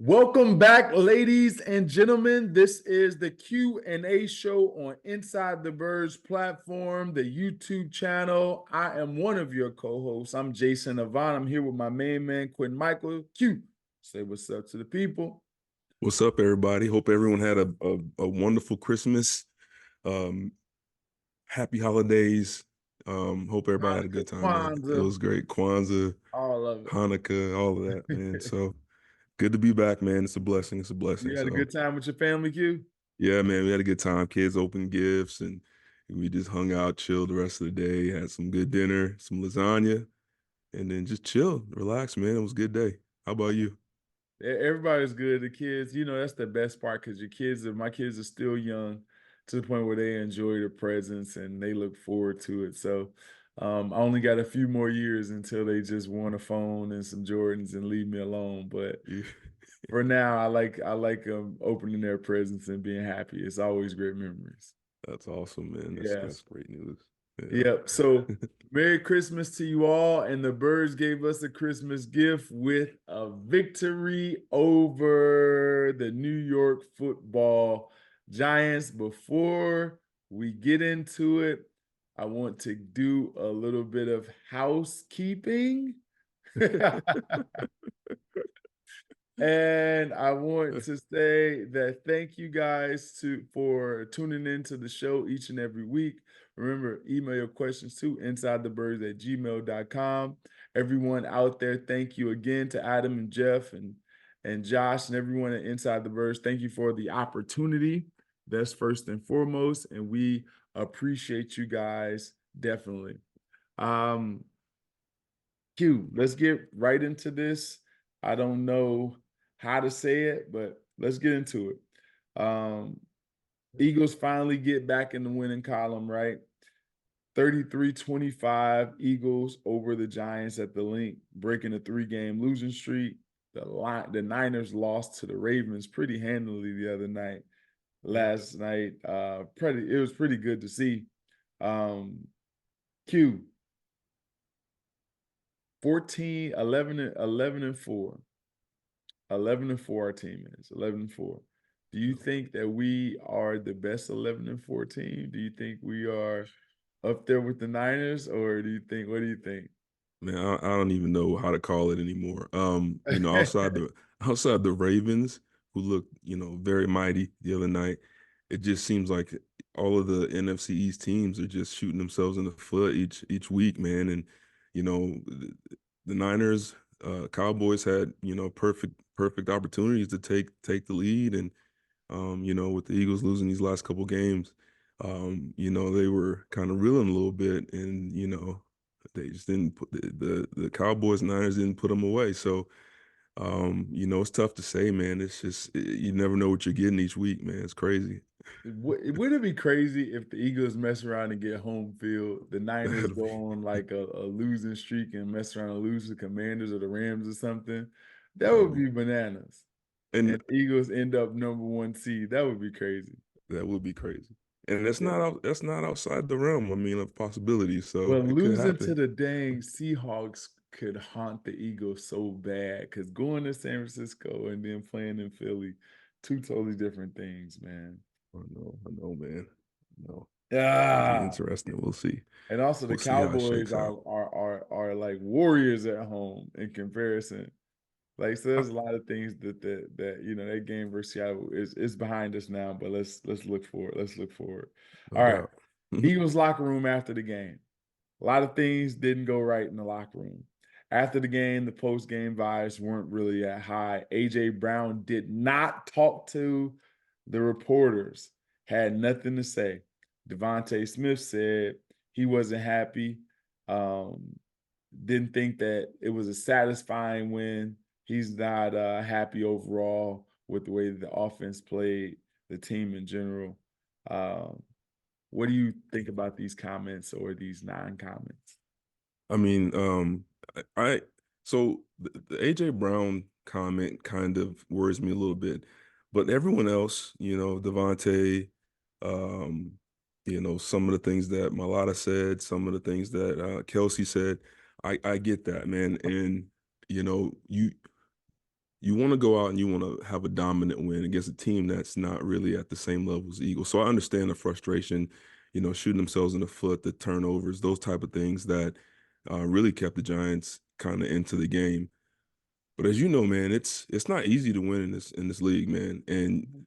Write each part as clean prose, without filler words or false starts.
Welcome back, ladies and gentlemen. This is the Q&A show on Inside the Birds platform, the YouTube channel. I am one of your co-hosts. I'm Jason Avant. I'm here with my main man, Quintin Mikell. Q, say what's up to the people. What's up, everybody? Hope everyone had a wonderful Christmas. Happy holidays. Hope everybody had a good time, man. It Kwanzaa, was great. Kwanzaa, all of Hanukkah, all of that, man. So good to be back, man. It's a blessing. It's a You blessing. had a So good time with your family, Q? yeah, man, we had a good time. Kids opened gifts and we just hung out, chilled the rest of the day, had some good dinner, some lasagna, and then just chilled, relax, man. It was a good day. How about you? Everybody's good. The kids, that's the best part because my kids are still young to the point where they enjoy the presents and they look forward to it. So I only got a few more years until they just want a phone and some Jordans and leave me alone. But for now, I like opening their presents and being happy. It's always great memories. That's awesome, man. That's Yes. great news. Yeah. Yep. So Merry Christmas to you all. And the Birds gave us a Christmas gift with a victory over the New York Football Giants. Before we get into it, I want to do a little bit of housekeeping. And I want to say that thank you guys for tuning into the show each and every week. Remember, email your questions to insidethebirds@gmail.com. Everyone out there, thank you again to Adam and Jeff and Josh and everyone at Inside the Birds. Thank you for the opportunity. That's first and foremost, and we appreciate you guys definitely. Q, let's get right into this. I don't know how to say it, but let's get into it. Eagles finally get back in the winning column, right? 33-25 Eagles over the Giants at the Link, breaking a 3-game losing streak. The Niners lost to the Ravens pretty handily the other night. Last night, it was pretty good to see. Q, 11-4. 11-4 our team is 11-4. Do you think that we are the best 11-4 team? Do you think we are up there with the Niners, or what do you think? Man, I don't even know how to call it anymore. Outside the Ravens, who looked, very mighty the other night, it just seems like all of the NFC East teams are just shooting themselves in the foot each week, man. And the Niners, Cowboys had perfect opportunities to take the lead, and with the Eagles losing these last couple games, they were kind of reeling a little bit, and they just didn't put the Cowboys and Niners didn't put them away. So, it's tough to say, man. It's just you never know what you're getting each week, man. It's crazy. Would it be crazy if the Eagles mess around and get home field? The Niners go on like a losing streak and mess around and lose the Commanders or the Rams or something. That would be bananas. And And Eagles end up #1 seed. That would be crazy. that would be crazy. And that's Yeah. not outside the realm, I mean, of possibilities. So Well, it could losing to happen. the dang Seahawks could haunt the Eagles so bad because going to San Francisco and then playing in Philly, two totally different things, man. I know, man. No, it'll be Ah, interesting. We'll see. and also the We'll see how it Cowboys shakes out. are like warriors at home in comparison. Like, so there's a lot of things that that game versus Seattle is behind us now, but let's look forward. Let's look forward. No All right. doubt. Eagles locker room after the game. A lot of things didn't go right in the locker room. After the game, the post-game vibes weren't really that high. A.J. Brown did not talk to the reporters, had nothing to say. Devontae Smith said he wasn't happy, didn't think that it was a satisfying win. He's not happy overall with the way the offense played, the team in general. What do you think about these comments or these non-comments? I mean, I so the AJ Brown comment kind of worries me a little bit, but everyone else, Devontae, um, some of the things that Malata said, some of the things that Kelsey said, I get that, man, and you know, you want to go out and you want to have a dominant win against a team that's not really at the same level as the Eagles. So I understand the frustration, shooting themselves in the foot, the turnovers, those type of things that really kept the Giants kind of into the game. But as you know, man, it's not easy to win in this league, man. And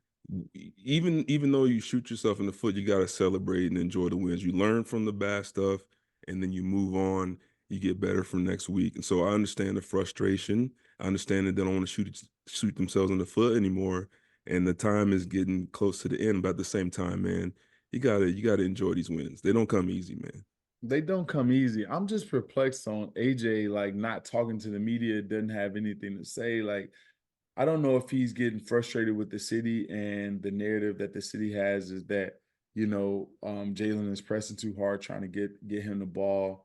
even though you shoot yourself in the foot, you got to celebrate and enjoy the wins. You learn from the bad stuff, and then you move on. You get better from next week. And so I understand the frustration. I understand that they don't want to shoot themselves in the foot anymore. And the time is getting close to the end. But at the same time, man, you gotta enjoy these wins. They don't come easy, man. They don't come easy. I'm just perplexed on AJ like not talking to the media, doesn't have anything to say. Like, I don't know if he's getting frustrated with the city, and the narrative that the city has is that, Jalen is pressing too hard trying to get him the ball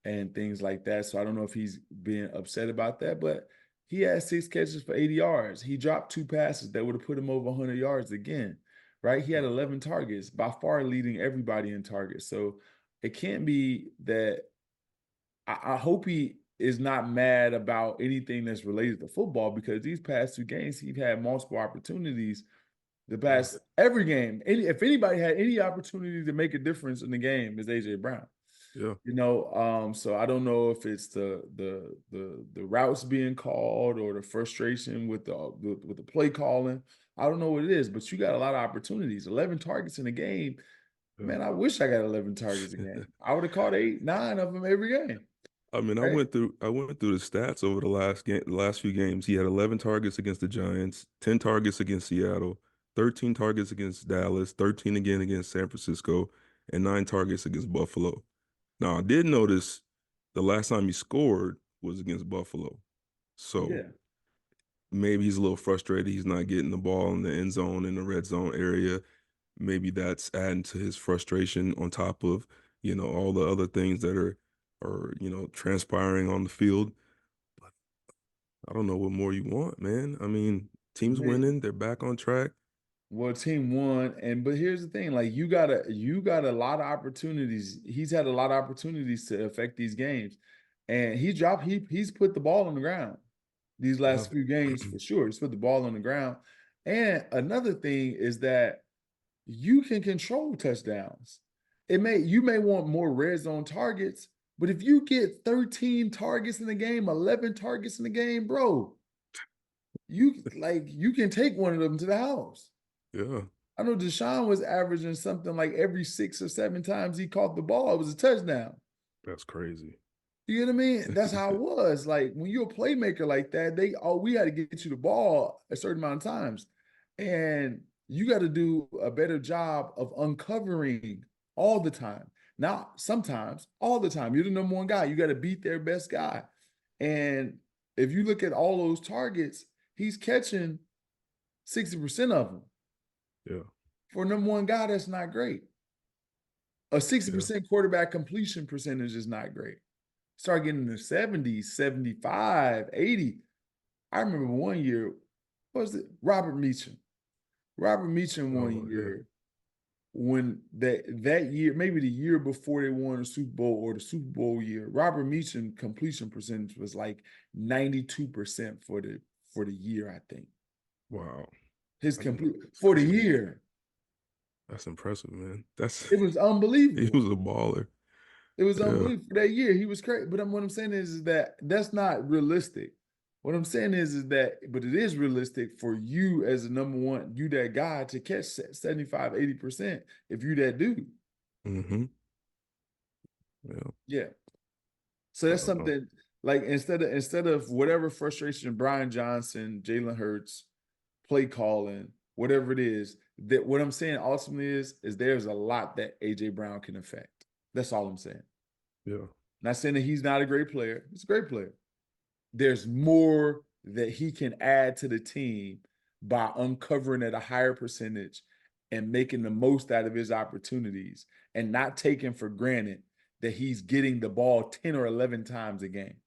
and things like that. So I don't know if he's being upset about that, but he had 6 catches for 80 yards. He dropped 2 passes that would have put him over 100 yards again, right? He had 11 targets, by far leading everybody in targets. So it can't be that. I hope he is not mad about anything that's related to football, because these past 2 games, he's had multiple opportunities. The Yeah. past every game, if anybody had any opportunity to make a difference in the game, is AJ Brown. Yeah. So I don't know if it's the routes being called or the frustration with the play calling. I don't know what it is, but you got a lot of opportunities. 11 targets in a game. Yeah. Man, I wish I got 11 targets a game. I would have caught 8, 9 of them every game. I mean, I Right? went through the stats over the last few games. He had 11 targets against the Giants, 10 targets against Seattle, 13 targets against Dallas, 13 again against San Francisco, and 9 targets against Buffalo. Now, I did notice the last time he scored was against Buffalo. So Yeah. maybe he's a little frustrated. He's not getting the ball in the end zone, in the red zone area. Maybe that's adding to his frustration on top of, all the other things that are, transpiring on the field. But I don't know what more you want, man. I mean, team's Man, winning, they're back on track. well, team won, but here's the thing: like, you got a lot of opportunities. He's had a lot of opportunities to affect these games, and he's put the ball on the ground these Yeah. last few games for sure. He's put the ball on the ground. And another thing is that you can control touchdowns. You may want more red zone targets, but if you get 13 targets in the game, 11 targets in the game, bro, you can take one of them to the house. Yeah. I know Deshaun was averaging something like every 6 or 7 times he caught the ball, it was a touchdown. That's crazy. You know what I mean? That's how it was. Like, when you're a playmaker like that, we had to get you the ball a certain amount of times. And you got to do a better job of uncovering all the time. Not sometimes, all the time. You're the number one guy. You got to beat their best guy. And if you look at all those targets, he's catching 60% of them. Yeah. For a number one guy, that's not great. A Yeah. 60% quarterback completion percentage is not great. Start getting in the 70s, 75, 80. I remember one year, what was it? Robert Meacham. Robert Meacham one Oh, yeah. year, when that year, maybe the year before they won the Super Bowl or the Super Bowl year, Robert Meacham completion percentage was like 92% for the year, I think. Wow. His I didn't know complete that. for the year. That's impressive, man. That's It was he unbelievable. was a baller. It was Yeah. unbelievable for that year. He was crazy. But what I'm saying is that that's not realistic. What I'm saying is that, but it is realistic for you as a number one, you that guy, to catch 75, 80% if you that dude. Mm-hmm. Yeah. Yeah. So I that's don't know. something, like, instead of whatever frustration Brian Johnson, Jalen Hurts, play calling, whatever it is, that what I'm saying ultimately is there's a lot that AJ Brown can affect. That's all I'm saying. Yeah. Not saying that he's not a great player. He's a great player. There's more that he can add to the team by uncovering at a higher percentage and making the most out of his opportunities, and not taking for granted that he's getting the ball 10 or 11 times a game.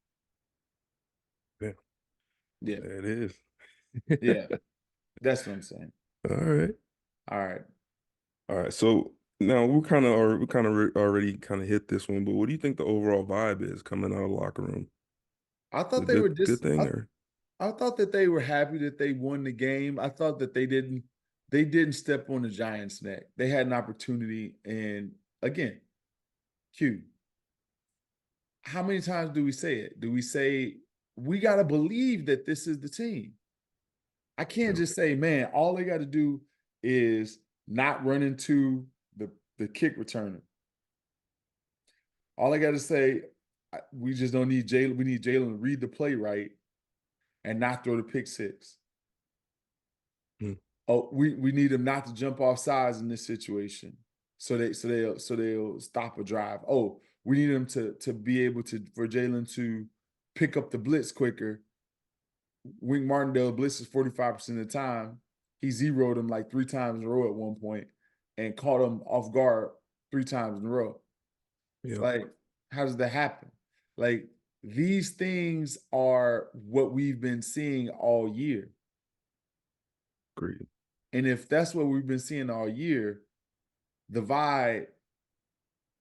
Yeah. Yeah. There it is. Yeah. That's what I'm saying. All right. All right. All right. So now we kind of already kind of hit this one, but what do you think the overall vibe is coming out of the locker room? I Is it thought a they were good thing or? I thought that they were happy that they won the game. I thought that they didn't step on the Giants' neck. They had an opportunity, and again, Q. How many times do we say it? Do we say we got to believe that this is the team? I can't Yep. just say, man, all they got to do is not run into the kick returner. All I got to say, we just don't need Jalen. We need Jalen to read the play right and not throw the pick six. Mm. Oh, we need him not to jump off sides in this situation, so they'll stop a drive. Oh, we need him to be able to for Jalen to pick up the blitz quicker. Wink Martindale blitzes 45% of the time. He zeroed him like 3 times in a row at one point and caught him off guard 3 times in a row. Yep. Like, how does that happen? Like, these things are what we've been seeing all year. Agreed. And if that's what we've been seeing all year, the vibe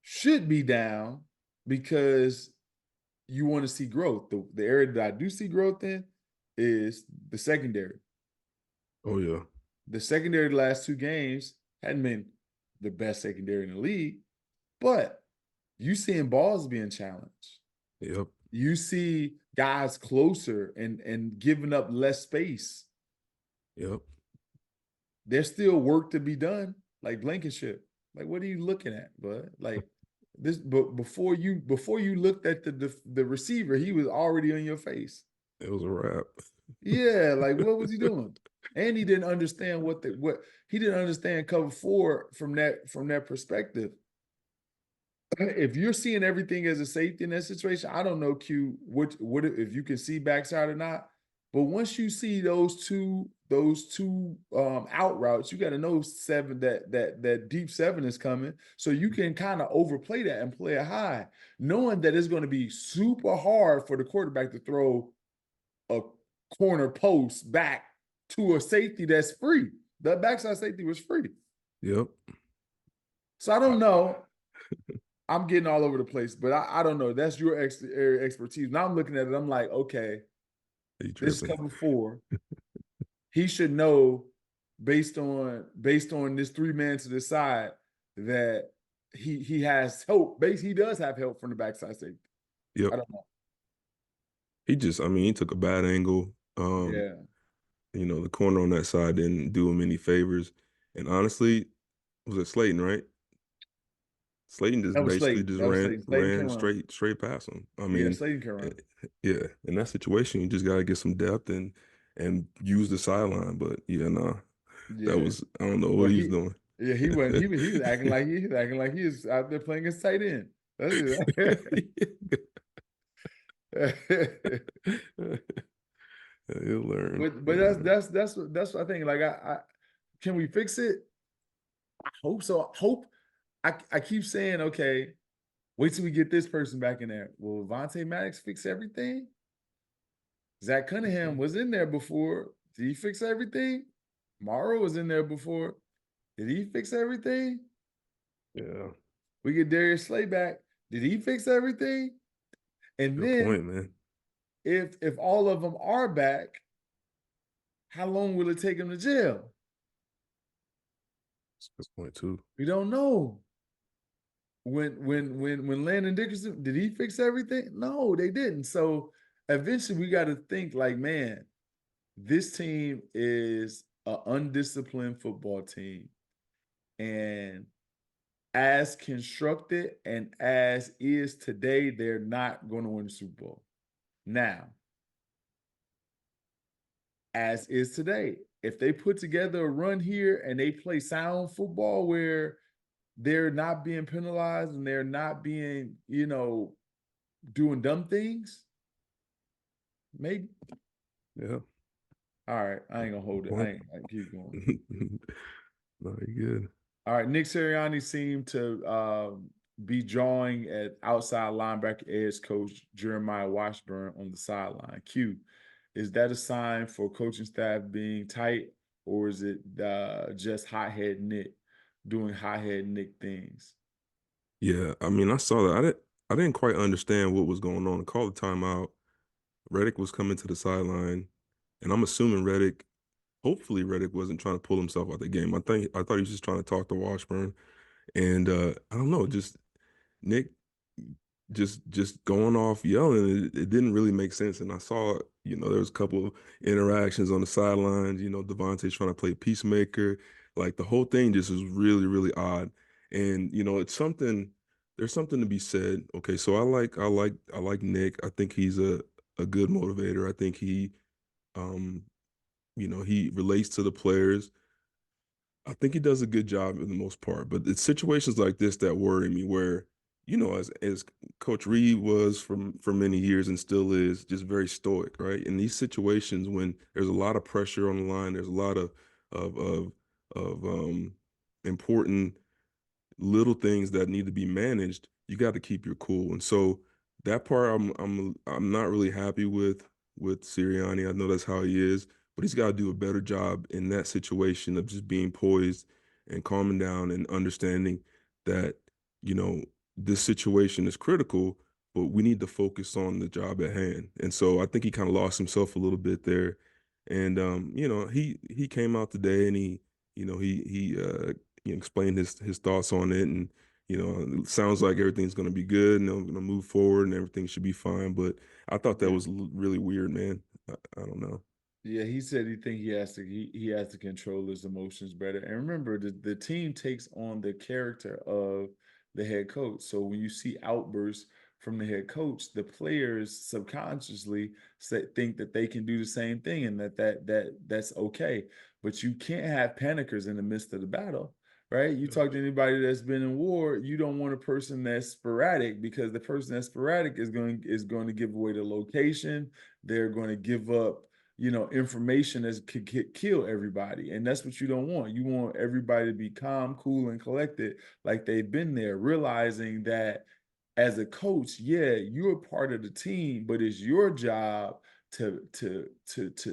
should be down because you want to see growth. The area that I do see growth in is the secondary. Oh yeah. The secondary the last 2 games hadn't been the best secondary in the league, but you seeing balls being challenged. Yep. You see guys closer and giving up less space. Yep. There's still work to be done, like Blankenship. Like, what are you looking at, bud? Like this, but before you looked at the receiver, he was already on your face. It was a wrap. Yeah, like what was he doing? And he didn't understand what he didn't understand cover four from that perspective. If you're seeing everything as a safety in that situation, I don't know, Q, what if you can see backside or not. But once you see those two out routes, you got to know seven that deep seven is coming, so you can kind of overplay that and play it high, knowing that it's going to be super hard for the quarterback to throw a corner post back to a safety that's free. The backside safety was free. Yep. So I don't know. I'm getting all over the place, but I don't know. That's your expertise. Now I'm looking at it. I'm like, okay, He this is tripping. cover four. He should know based on this 3 man to the side that he has help. He does have help from the backside safety. Yep. I don't know. He took a bad angle. Yeah, The corner on that side didn't do him any favors. And honestly, was it Slayton, right? Slayton just that was basically Slayton. just That was ran Slayton. Slayton can ran run. straight past him. I Yeah, mean, Slayton can eh, run. yeah, in that situation, you just gotta get some depth and use the sideline. But yeah, nah, that Yeah. was I don't know Well, what he's doing. he wasn't. He was acting like he was out there playing his tight end. That's it. He'll learn. But He'll learn. that's what I think. Like I can we fix it? I hope so. I keep saying, okay, wait till we get this person back in there. Will Vontae Maddox fix everything? Zach Cunningham was in there before. Did he fix everything? Morrow was in there before. Did he fix everything? Yeah, We get Darius Slay back. Did he fix everything? And good then point, man. if all of them are back, how long will it take him to jail? That's a good point too. We don't know. When Landon Dickerson, did he fix everything? No, they didn't. So eventually we got to think like, man, this team is an undisciplined football team. And as constructed and as is today, they're not going to win the Super Bowl. Now, as is today, if they put together a run here and they play sound football where they're not being penalized and they're not being, doing dumb things, maybe. Yeah, All right, I ain't gonna hold it. point. I keep going. No, you good. All right, Nick Sirianni seemed to be drawing at outside linebacker edge coach Jeremiah Washburn on the sideline. Q, is that a sign for coaching staff being tight, or is it just hothead Nick doing hothead Nick things? Yeah, I saw that. I didn't quite understand what was going on. Call the timeout. Reddick was coming to the sideline. And I'm assuming hopefully Reddick wasn't trying to pull himself out the game. I thought he was just trying to talk to Washburn. And I don't know, just Nick just going off yelling. It didn't really make sense. And I saw, there was a couple of interactions on the sidelines, Devontae's trying to play peacemaker. Like the whole thing just was really, really odd. And, there's something to be said. Okay, so I like Nick. I think he's a good motivator. I think um, he relates to the players. I think he does a good job for the most part, but it's situations like this that worry me where, as Coach Reed was for many years and still is, just very stoic, right? In these situations when there's a lot of pressure on the line, there's a lot of of important little things that need to be managed, you got to keep your cool. And so that part I'm not really happy with Sirianni. I know that's how he is, but he's got to do a better job in that situation of just being poised and calming down and understanding that, you know, this situation is critical, but we need to focus on the job at hand. And so I think he kind of lost himself a little bit there. And he came out today and he explained his thoughts on it, and it sounds like everything's going to be good and they're going to move forward and everything should be fine. But I thought that Yeah. was really weird, man. I don't know. Yeah, he said he think he has to control his emotions better. And remember, the team takes on the character of the head coach. So when you see outbursts from the head coach, the players subconsciously think that they can do the same thing and that's okay. But you can't have panickers in the midst of the battle, right? You Yeah. talk to anybody that's been in war, you don't want a person that's sporadic because the person that's sporadic is going to give away the location. They're going to give up information that could kill everybody. And that's what you don't want. You want everybody to be calm, cool, and collected, like they've been there, realizing that as a coach, yeah, you're part of the team, but it's your job to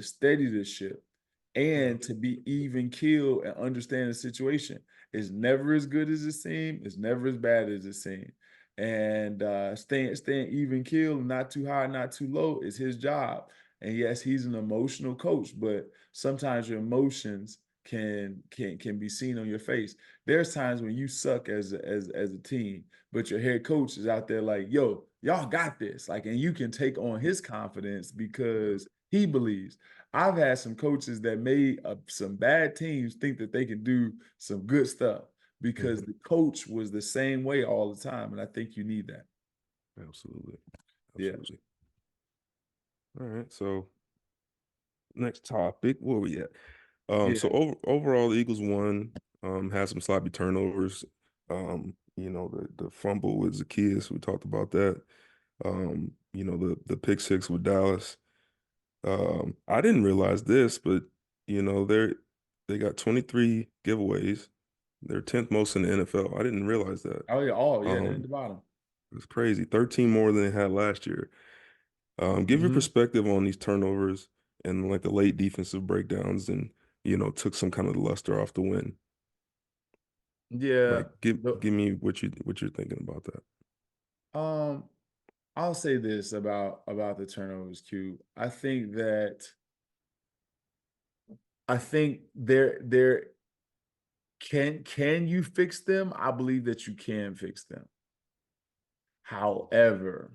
steady the ship Yeah. and to be even keel and understand the situation. It's never as good as it seems. It's never as bad as it seems. And staying even keel, not too high, not too low, is his job. And yes, he's an emotional coach, but sometimes your emotions can be seen on your face. There's times when you suck as a team, but your head coach is out there like, yo, y'all got this. Like, and you can take on his confidence because he believes. I've had some coaches that made some bad teams think that they can do some good stuff because Mhm. the coach was the same way all the time. And I think you need that. Absolutely. Yeah. Absolutely. All right. So next topic, where we at? So Yeah. overall, the Eagles won. Had some sloppy turnovers. The fumble with Zacchaeus, we talked about that. The pick six with Dallas. I didn't realize this, but they got 23 giveaways. They're 10th most in the NFL. I didn't realize that. Oh yeah. Oh yeah. They're in Um, the bottom. it's crazy. 13 more than they had last year. Give your Hmm. perspective on these turnovers and like the late defensive breakdowns and took some kind of luster off the win. Yeah. Like give me what you're thinking about that. Um, I'll say this about the turnovers, Q. I think there can you fix them? I believe that you can fix them. However,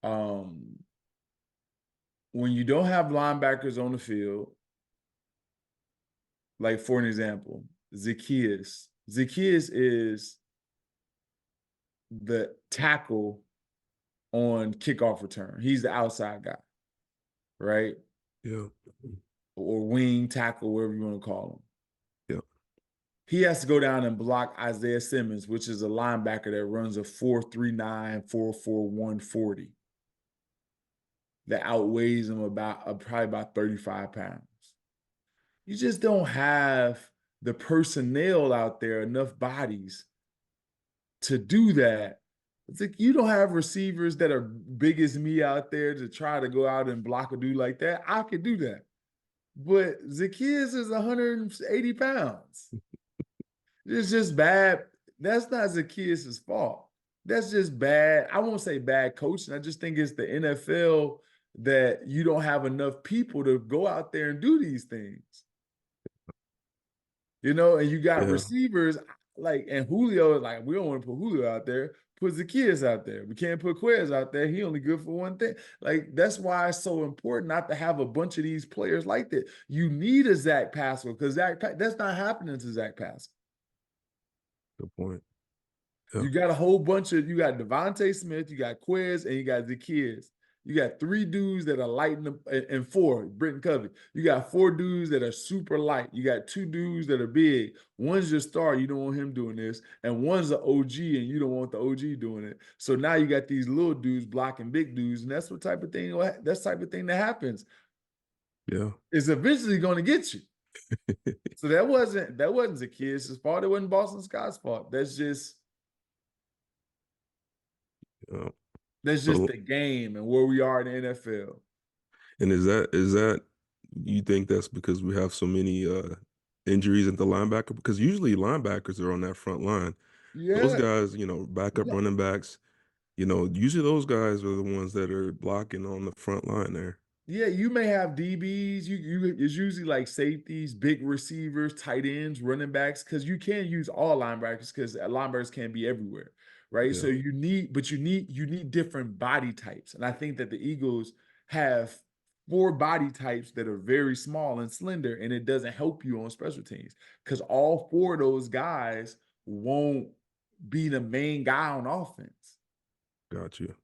um, when you don't have linebackers on the field, like for an example, Zacchaeus is the tackle on kickoff return. He's the outside guy, right? Yeah. Or wing tackle, whatever you want to call him. Yeah. He has to go down and block Isaiah Simmons, which is a linebacker that runs a 4.39, 4.4, 140. That outweighs him probably about 35 pounds. You just don't have the personnel out there, enough bodies to do that. It's like you don't have receivers that are big as me out there to try to go out and block a dude like that. I could do that. But Zacchaeus is 180 pounds. It's just bad. That's not Zacchaeus' fault. That's just bad. I won't say bad coaching. I just think it's the NFL. that you don't have enough people to go out there and do these things. And you got Yeah. receivers like, and Julio, like, we don't want to put Julio out there, put Zacchaeus out there. We can't put Quez out there. He only good for one thing. Like, that's why it's so important not to have a bunch of these players like that. You need a Zach Pascal because that's not happening to Zach Pascal. Good point. Yeah. You got a whole bunch of, you got Devontae Smith, you got Quez, and you got Zacchaeus. You got 3 dudes that are light and 4, Britton Covey. You got 4 dudes that are super light. You got 2 dudes that are big. One's your star, you don't want him doing this, and one's an OG, and you don't want the OG doing it. So now you got these little dudes blocking big dudes, and that's what type of thing. That's type of thing that happens. Yeah. It's eventually going to get you. So that wasn't Zacchaeus' fault. It wasn't Boston Scott's fault. That's just Yeah. the game and where we are in the NFL. And is that you think that's because we have so many injuries at the linebacker? Because usually linebackers are on that front line. Those Yeah. guys, backup running backs, usually those guys are the ones that are blocking on the front line there. Yeah, you may have DBs. It's usually like safeties, big receivers, tight ends, running backs, because you can't use all linebackers because linebackers can't be everywhere, right? So Yeah. you need different body types, and I think that the Eagles have 4 body types that are very small and slender, and it doesn't help you on special teams because all 4 of those guys won't be the main guy on offense. Got you.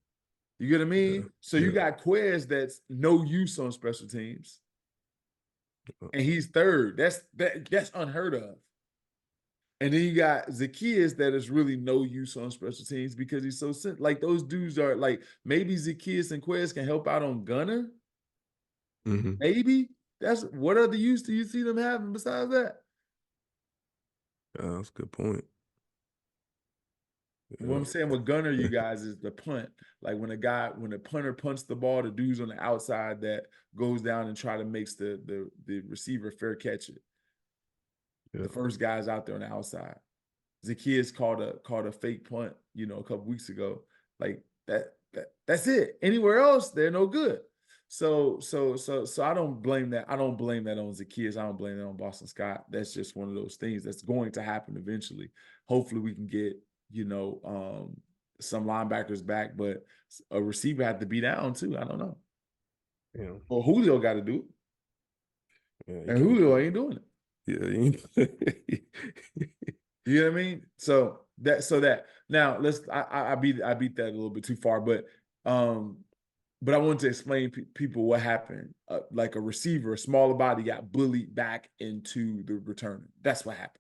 You get what I mean? Yeah. So you got Quez that's no use on special teams, and he's third. That's unheard of. And then you got Zacchaeus that is really no use on special teams because he's so like those dudes are like maybe Zacchaeus and Quez can help out on Gunner. Mm-hmm. Maybe that's what other use do you see them having besides that? Yeah, that's a good point. What Yeah. I'm saying with Gunner, you guys, is the punt. Like when the punter punts the ball, the dudes on the outside that goes down and try to makes the receiver fair catch it. Yeah. The first guy's out there on the outside. Zacchaeus called a fake punt, a couple weeks ago. Like that's it. Anywhere else, they're no good. So I don't blame that. I don't blame that on Zacchaeus. I don't blame that on Boston Scott. That's just one of those things that's going to happen eventually. Hopefully we can get, some linebackers back, but a receiver had to be down too. I don't know. Yeah. Well, Julio got to do it. Yeah. And Julio ain't doing it. Yeah. You know what I mean? So that now I beat that a little bit too far, but I wanted to explain people what happened. Like a receiver, a smaller body got bullied back into the returner. That's what happened.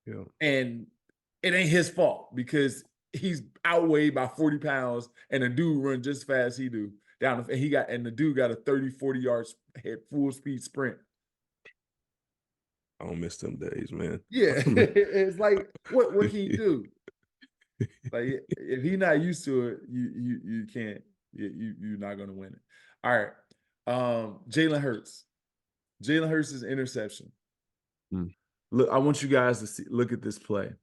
Yeah. And it ain't his fault because he's outweighed by 40 pounds and a dude run just as fast as he do down. And the dude got a 30, 40 yards full speed sprint. I don't miss them days, man. Yeah. It's like, what can you do? Like if he's not used to it, you can't. You're not going to win it. All right. Jalen Hurts. Jalen Hurts' interception. Look, I want you guys to look at this play.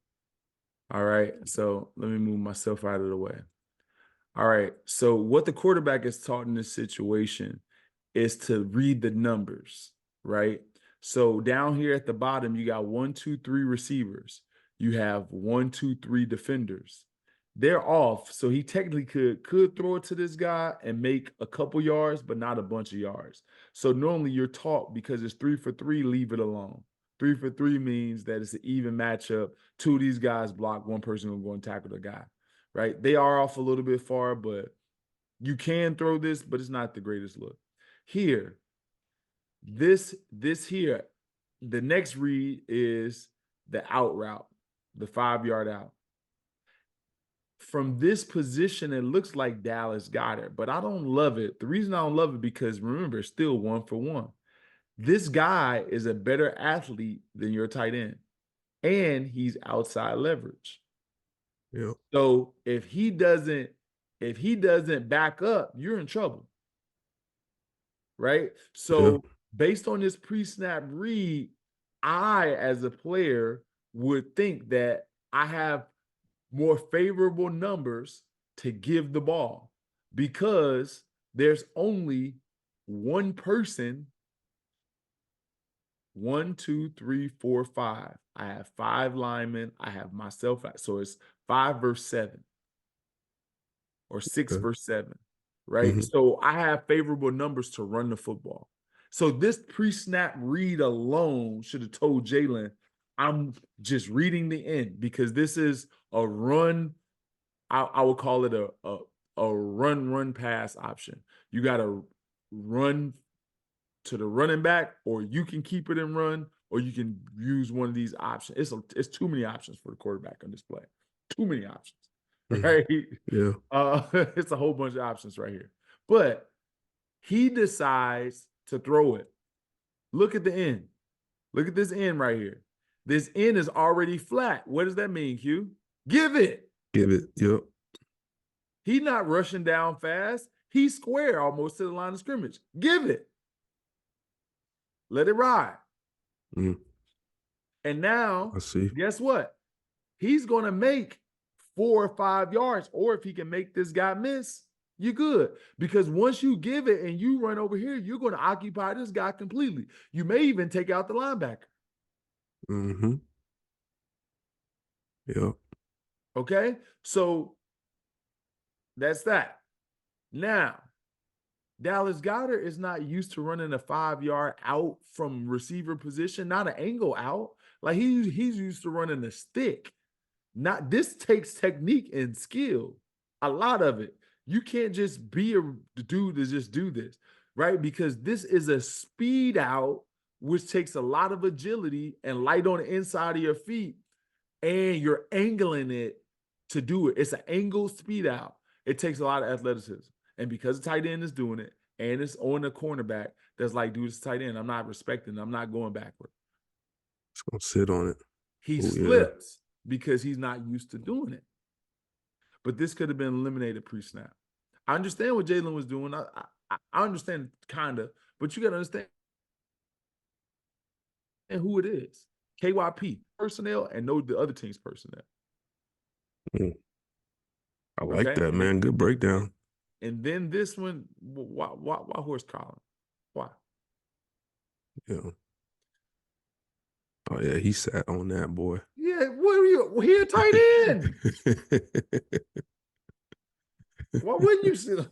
All right. So let me move myself out of the way. All right. So what the quarterback is taught in this situation is to read the numbers, right? So down here at the bottom, you got 1, 2, 3 receivers. You have 1, 2, 3 defenders. They're off. So he technically could throw it to this guy and make a couple yards, but not a bunch of yards. So normally you're taught because it's 3 for 3, leave it alone. 3 for 3 means that it's an even matchup. 2 of these guys block, 1 person will go and tackle the guy, right? They are off a little bit far, but you can throw this, but it's not the greatest look. Here, this here, the next read is the out route, the 5-yard out. From this position, it looks like Dallas got it, but I don't love it. The reason I don't love it because remember, it's still 1 for 1. This guy is a better athlete than your tight end, and he's outside leverage. Yeah. So if he doesn't back up, you're in trouble. Right? So based on this pre-snap read, I, as a player, would think that I have more favorable numbers to give the ball because there's only one person. 1, 2, 3, 4, 5. I have 5 linemen. I have myself. So it's 5 versus 7 or 6 Okay. versus 7, right? So I have favorable numbers to run the football. So this pre-snap read alone should have told Jalen, I'm just reading the end because this is a run. I would call it a run pass option. You got to run to the running back, or you can keep it and run, or you can use one of these options. It's too many options for the quarterback on this play. Too many options, right? Yeah. It's a whole bunch of options right here. But he decides to throw it. Look at the end. Look at this end right here. This end is already flat. What does that mean, Q? Give it. Give it. Yep. He's not rushing down fast. He's square almost to the line of scrimmage. Give it. Let it ride. Mm. And now, I see. guess what? He's going to make 4 or 5 yards, or if he can make this guy miss, you're good. Because once you give it and you run over here, you're going to occupy this guy completely. You may even take out the linebacker. Mm-hmm. Yep. Okay? So that's that. Now, Dallas Goedert is not used to running a 5-yard out from receiver position, not an angle out. Like he's used to running a stick. Not this takes technique and skill, a lot of it. You can't just be a dude to just do this, right? Because this is a speed out, which takes a lot of agility and light on the inside of your feet, and you're angling it to do it. It's an angled speed out. It takes a lot of athleticism. And because the tight end is doing it, and it's on the cornerback, that's like, dude, it's tight end. I'm not respecting it. I'm not going backward. Just gonna sit on it. He Oh, yeah. slips because he's not used to doing it. But this could have been eliminated pre-snap. I understand what Jalen was doing. I understand kind of, but you got to understand who it is. KYP personnel and know the other team's personnel. Mm. I like Okay, that, man. Good breakdown. and then this one, why horse collar? Why? Yeah. Oh yeah, he sat on that boy. Yeah, what are you here, tight end? Why wouldn't you sit?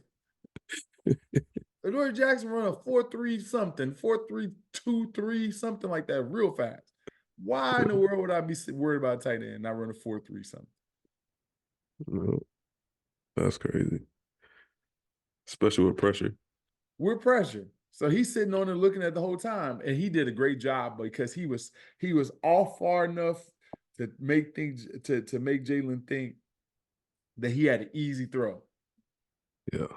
Adoree Jackson run a 4.3 something, 4.323 something like that, real fast. Why in the world would I be worried about tight end not run a 4.3 something? No, that's crazy. Especially with pressure. We're pressure. So he's sitting on there looking at the whole time, and he did a great job because he was off far enough to make things to make Jalen think that he had an easy throw. Yeah.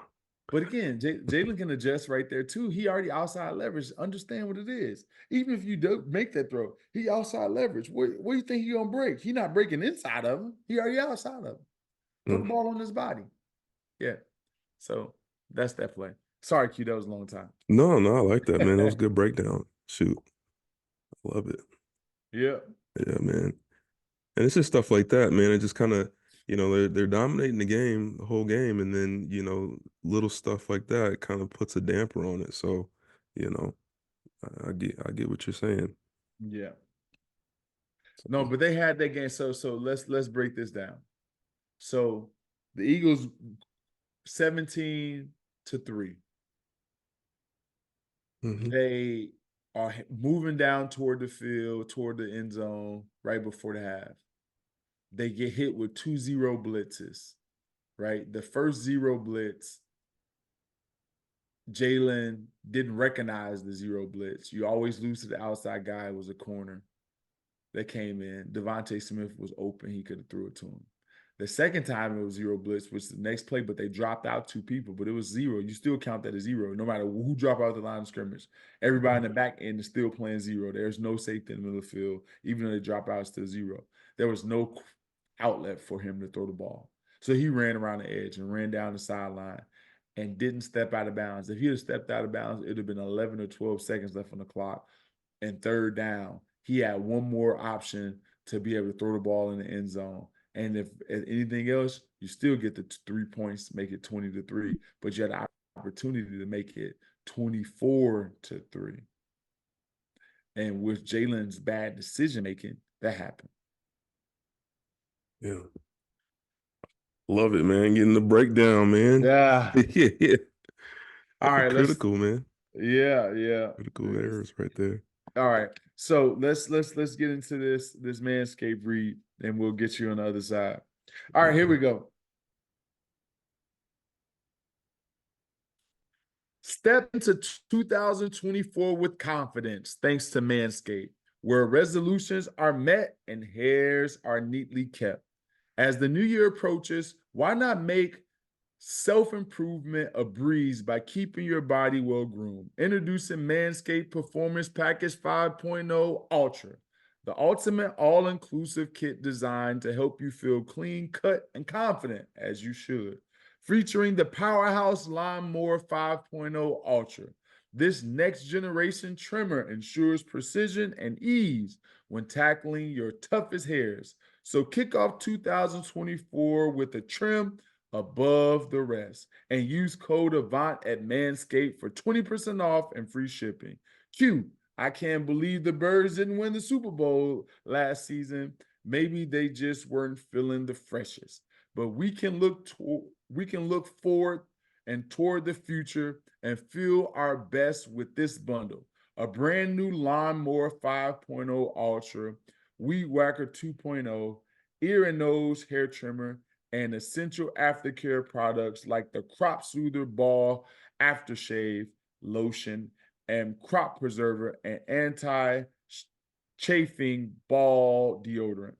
But again, Jalen can adjust right there too. He already outside leverage. Understand what it is. Even if you don't make that throw, he outside leverage. What do you think he gonna break? He not breaking inside of him. He already outside of him. Put the ball on his body. Yeah. So that's that play. Sorry, Q. That was a long time. No, I like that, man. That was a good breakdown. Shoot. I love it. Yeah. Yeah, man. And it's just stuff like that, man. It just kind of, they're dominating the game, the whole game, and then, little stuff like that kind of puts a damper on it. So, I get what you're saying. Yeah. No, but they had that game. So let's break this down. So the Eagles 17-3. Mhm. They are moving down toward the field, toward the end zone, right before the half. They get hit with 2 0 blitzes, right? The first 0 blitz, Jalen didn't recognize the 0 blitz. You always lose to the outside guy. It was a corner that came in. Devontae Smith was open. He could have threw it to him. The second time it was 0 blitz, which is the next play, but they dropped out 2 people, but it was 0. You still count that as 0, no matter who dropped out the line of scrimmage. Everybody in the back end is still playing 0. There's no safety in the middle of the field. Even though they drop out, it's still 0. There was no outlet for him to throw the ball. So he ran around the edge and ran down the sideline and didn't step out of bounds. If he had stepped out of bounds, it would have been 11 or 12 seconds left on the clock. And third down, he had one more option to be able to throw the ball in the end zone. And if anything else, you still get the 3 points, make it 20-3. But you had an opportunity to make it 24-3. And with Jalen's bad decision making, that happened. Yeah. Love it, man. Getting the breakdown, man. Yeah. Yeah. All right, Critical, man. yeah. Critical errors right there. All right. So let's get into this Manscaped read, and we'll get you on the other side. All right, here we go. Step into 2024 with confidence, thanks to Manscaped, where resolutions are met and hairs are neatly kept. As the new year approaches, why not make self-improvement a breeze by keeping your body well groomed? Introducing Manscaped Performance Package 5.0 Ultra, the ultimate all-inclusive kit designed to help you feel clean, cut, and confident as you should. Featuring the powerhouse Lawnmower 5.0 Ultra, this next generation trimmer ensures precision and ease when tackling your toughest hairs. So kick off 2024 with a trim above the rest and use code Avant at Manscaped for 20% off and free shipping. Q, I can't believe the Birds didn't win the Super Bowl last season. Maybe they just weren't feeling the freshest. But we can look forward and toward the future and feel our best with this bundle. A brand new Lawnmower 5.0 Ultra, Weed Whacker 2.0, ear and nose hair trimmer, and essential aftercare products like the Crop Soother Ball Aftershave Lotion and Crop Preserver and Anti-Chafing Ball Deodorant.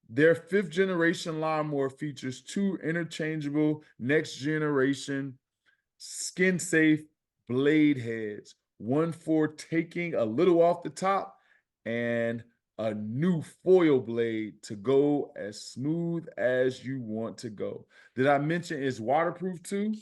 Their 5th generation lawnmower features 2 interchangeable next generation skin safe blade heads, one for taking a little off the top and a new foil blade to go as smooth as you want to go. Did I mention it's waterproof too?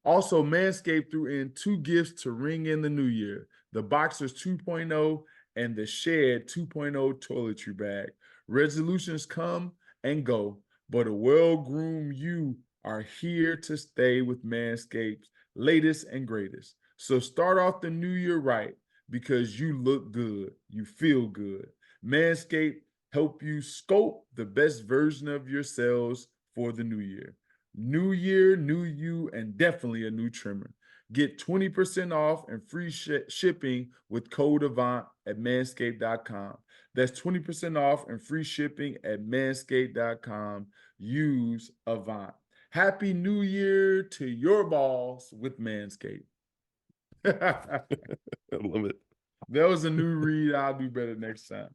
Also, Manscaped threw in 2 gifts to ring in the new year: the Boxers 2.0 and the Shed 2.0 toiletry bag. Resolutions come and go, but a well-groomed you are here to stay with Manscaped's latest and greatest. So start off the new year right, because you look good, you feel good. Manscaped help you sculpt the best version of yourselves for the new year. New year, new you, and definitely a new trimmer. Get 20% off and free shipping with code Avant at manscaped.com. That's 20% off and free shipping at manscaped.com. Use Avant. Happy New Year to your balls with Manscaped. I love it. That was a new read. I'll do better next time.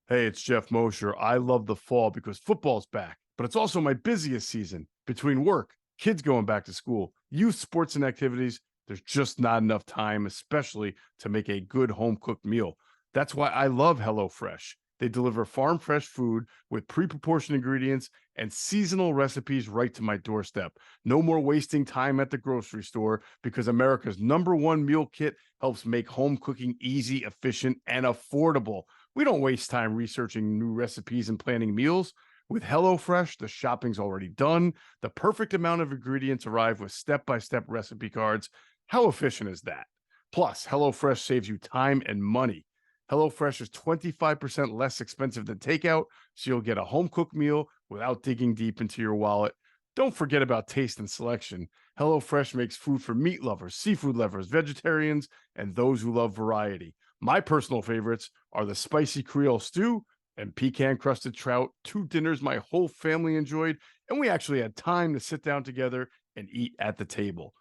Hey, it's Jeff Mosher. I love the fall because football's back, but it's also my busiest season. Between work, kids going back to school, youth sports and activities, there's just not enough time, especially to make a good home-cooked meal. That's why I love HelloFresh. They deliver farm-fresh food with pre-proportioned ingredients and seasonal recipes right to my doorstep. No more wasting time at the grocery store, because America's #1 meal kit helps make home cooking easy, efficient, and affordable. We don't waste time researching new recipes and planning meals. With HelloFresh, the shopping's already done. The perfect amount of ingredients arrive with step-by-step recipe cards. How efficient is that? Plus, HelloFresh saves you time and money. HelloFresh is 25% less expensive than takeout, so you'll get a home-cooked meal without digging deep into your wallet. Don't forget about taste and selection. HelloFresh makes food for meat lovers, seafood lovers, vegetarians, and those who love variety. My personal favorites are the spicy Creole stew and pecan-crusted trout, 2 dinners my whole family enjoyed, and we actually had time to sit down together and eat at the table.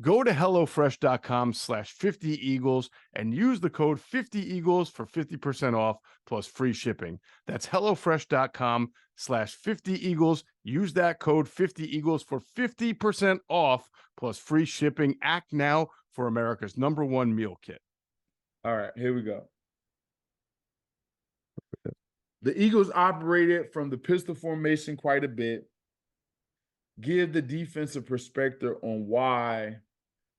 Go to HelloFresh.com/50Eagles and use the code 50Eagles for 50% off plus free shipping. That's HelloFresh.com/50Eagles. Use that code 50Eagles for 50% off plus free shipping. Act now for America's #1 meal kit. All right, here we go. The Eagles operated from the pistol formation quite a bit. Give the defensive perspective on why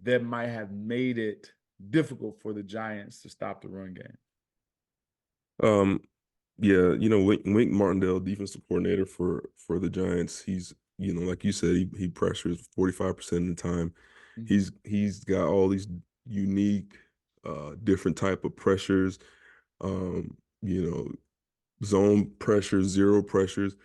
that might have made it difficult for the Giants to stop the run game. Yeah, Wink Martindale, defensive coordinator for the Giants, he's like you said, he pressures 45% of the time. Mhm. He's got all these unique, different type of pressures. Um, you know, zone pressures, zero pressures,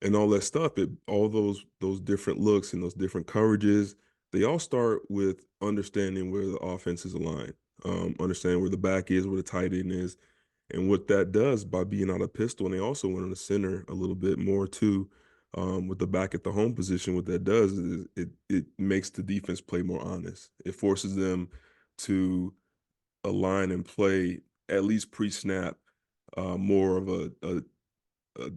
and all that stuff. All those different looks and those different coverages, they all start with understanding where the offense is aligned, understanding where the back is, where the tight end is, and what that does by being out of pistol. And they also went on the center a little bit more too, with the back at the home position. What that does is it makes the defense play more honest. It forces them to align and play at least pre-snap, more of a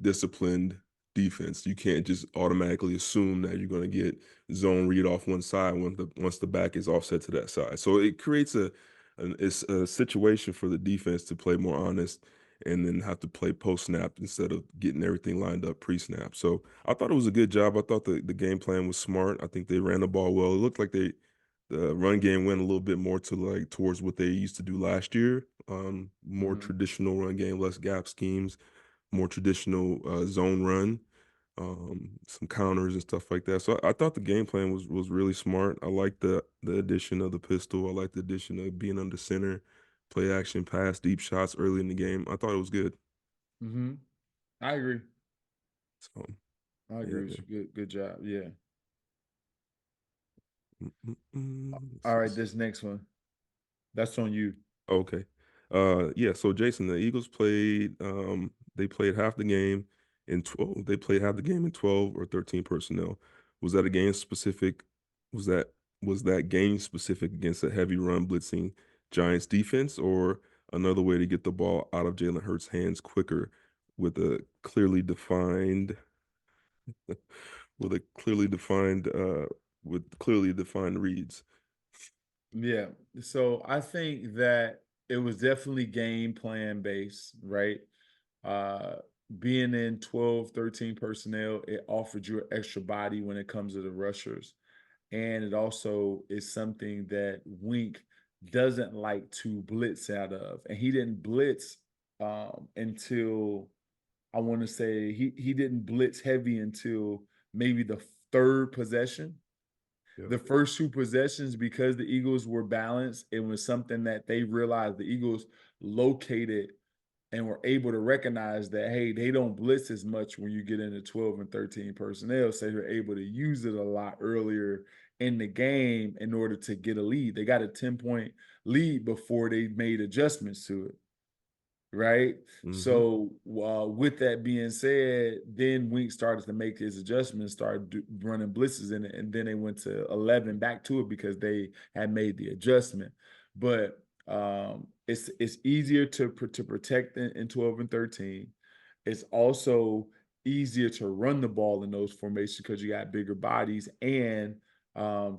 disciplined defense. You can't just automatically assume that you're going to get zone read off one side once the back is offset to that side. So it creates it's a situation for the defense to play more honest and then have to play post snap instead of getting everything lined up pre snap. So I thought it was a good job. I thought the game plan was smart. I think they ran the ball well. It looked like the run game went a little bit more to like towards what they used to do last year. More Mhm. traditional run game, less gap schemes, more traditional zone run, some counters and stuff like that. So I thought the game plan was really smart. I like the addition of the pistol. I like the addition of being under center, play action, pass, deep shots early in the game. I thought it was good. Mhm. I agree. So I agree with yeah. you. Good job. Yeah. Let's All right, see. this next one. That's on you. Okay. Yeah, so Jason, the Eagles played they played half the game in 12. They played half the game in 12 or 13 personnel. Was that a game specific? Was that was that game specific against a heavy run blitzing Giants defense, or another way to get the ball out of Jalen Hurts' hands quicker with a clearly defined with a clearly defined with clearly defined reads? Yeah. So I think that it was definitely game plan based, right? Uh Being in 12, 13 personnel, it offered you an extra body when it comes to the rushers. And it also is something that Wink doesn't like to blitz out of. And he didn't blitz until I want to say he didn't blitz heavy until maybe the third possession. Yeah. The first two possessions, because the Eagles were balanced, it was something that they realized the Eagles located and were able to recognize that, hey, they don't blitz as much when you get into 12 and 13 personnel. So they're able to use it a lot earlier in the game in order to get a lead. They got a 10-point lead before they made adjustments to it. Right. Mm-hmm. So, with that being said, then Wink started to make his adjustments, started running blitzes in it, and then they went to 11 back to it because they had made the adjustment. But it's easier to protect in 12 and 13. It's also easier to run the ball in those formations because you got bigger bodies, and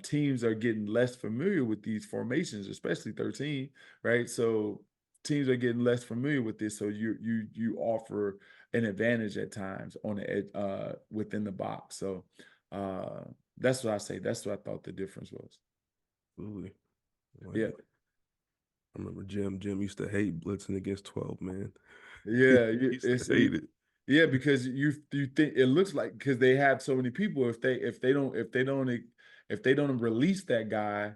teams are getting less familiar with these formations, especially 13, right? So teams are getting less familiar with this, so you offer an advantage at times on the within the box. So uh, that's what I say. That's what I thought the difference was. Absolutely. I like Yeah, it. I remember Jim used to hate blitzing against 12, man. He yeah, used to hate it. yeah, because you think it looks like because they have so many people. If they don't release that guy,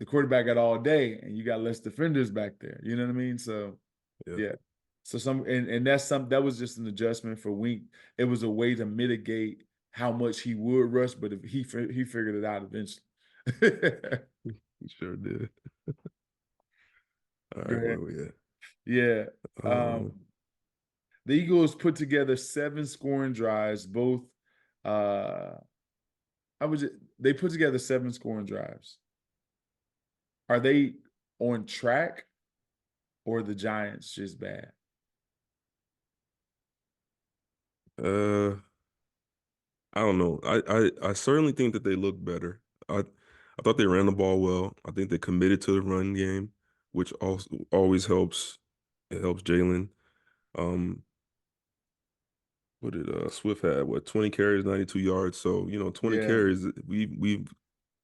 the quarterback got all day, and you got less defenders back there. You know what I mean? So Yeah. yeah. So and that's that was just an adjustment for Wink. It was a way to mitigate how much he would rush, but if he figured it out eventually. He sure did. All Go right, ahead. where we at? Yeah. Um, The Eagles put together 7 scoring drives, both uh I was they put together 7 scoring drives. Are they on track or the Giants just bad? uh, I don't know. I certainly think that they look better. I thought they ran the ball well. I think they committed to the run game, which also always helps. It helps Jalen. Um, what did Swift had? What 20 carries, 92 yards. So 20 Yeah. carries. We've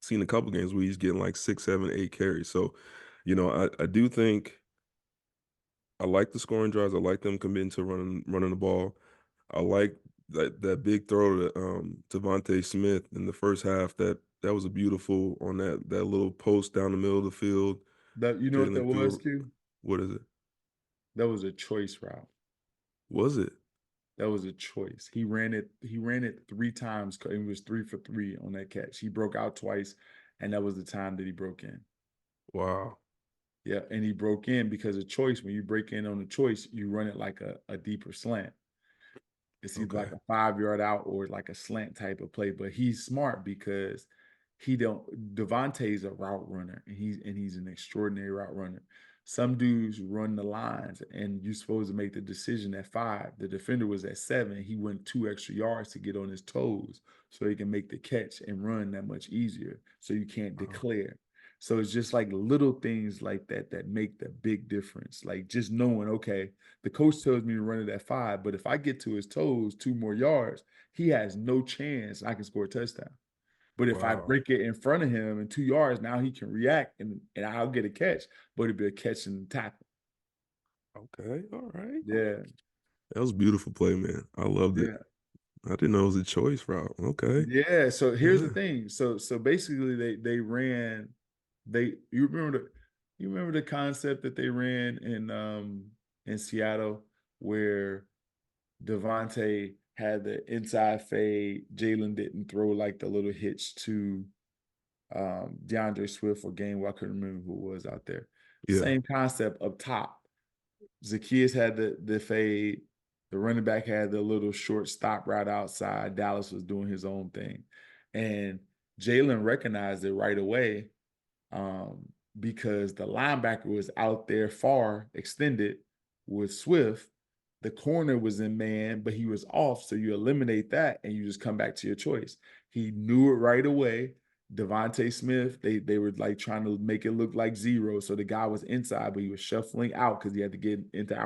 seen a couple games where he's getting like 6, 7, 8 carries. So, I do think I like the scoring drives. I like them committing to running the ball. I like that big throw to Devontae Smith in the first half, that was a beautiful on that little post down the middle of the field. That you know what that Jalen was, threw. Q? What is it? That was a choice route. Was it? That was a choice. He ran it 3 times. It was 3 for 3 on that catch. He broke out twice, and that was the time that he broke in. Wow. Yeah, and he broke in because of choice. When you break in on a choice, you run it like a deeper slant. It's either like Okay. a 5-yard out or like a slant type of play. But he's smart because Devontae's a route runner, and he's an extraordinary route runner. Some dudes run the lines, and you're supposed to make the decision at 5. The defender was at 7. He went 2 extra yards to get on his toes so he can make the catch and run that much easier. So you can't declare. So it's just like little things like that that make the big difference. Like just knowing, okay, the coach tells me to run it at 5, but if I get to his toes 2 more yards, he has no chance I can score a touchdown. But if I Wow. break it in front of him in 2 yards, now he can react and I'll get a catch, but it'll be a catch and tackle. Okay. All right. Yeah. That was a beautiful play, man. I loved it. Yeah. I didn't know it was a choice route. Okay. Yeah. So here's the Yeah. thing. So basically they ran you remember the concept that they ran in Seattle where Devontae had the inside fade, Jalen didn't throw like the little hitch to DeAndre Swift or Gainwell. I couldn't remember who it was out there. Yeah. Same concept up top. Zacchaeus had the fade. The running back had the little short stop route outside. Dallas was doing his own thing. And Jalen recognized it right away because the linebacker was out there far extended with Swift. The corner was in man, but he was off. So you eliminate that and you just come back to your choice. He knew it right away. Devontae Smith, they were like trying to make it look like zero. So the guy was inside, but he was shuffling out because he had to get into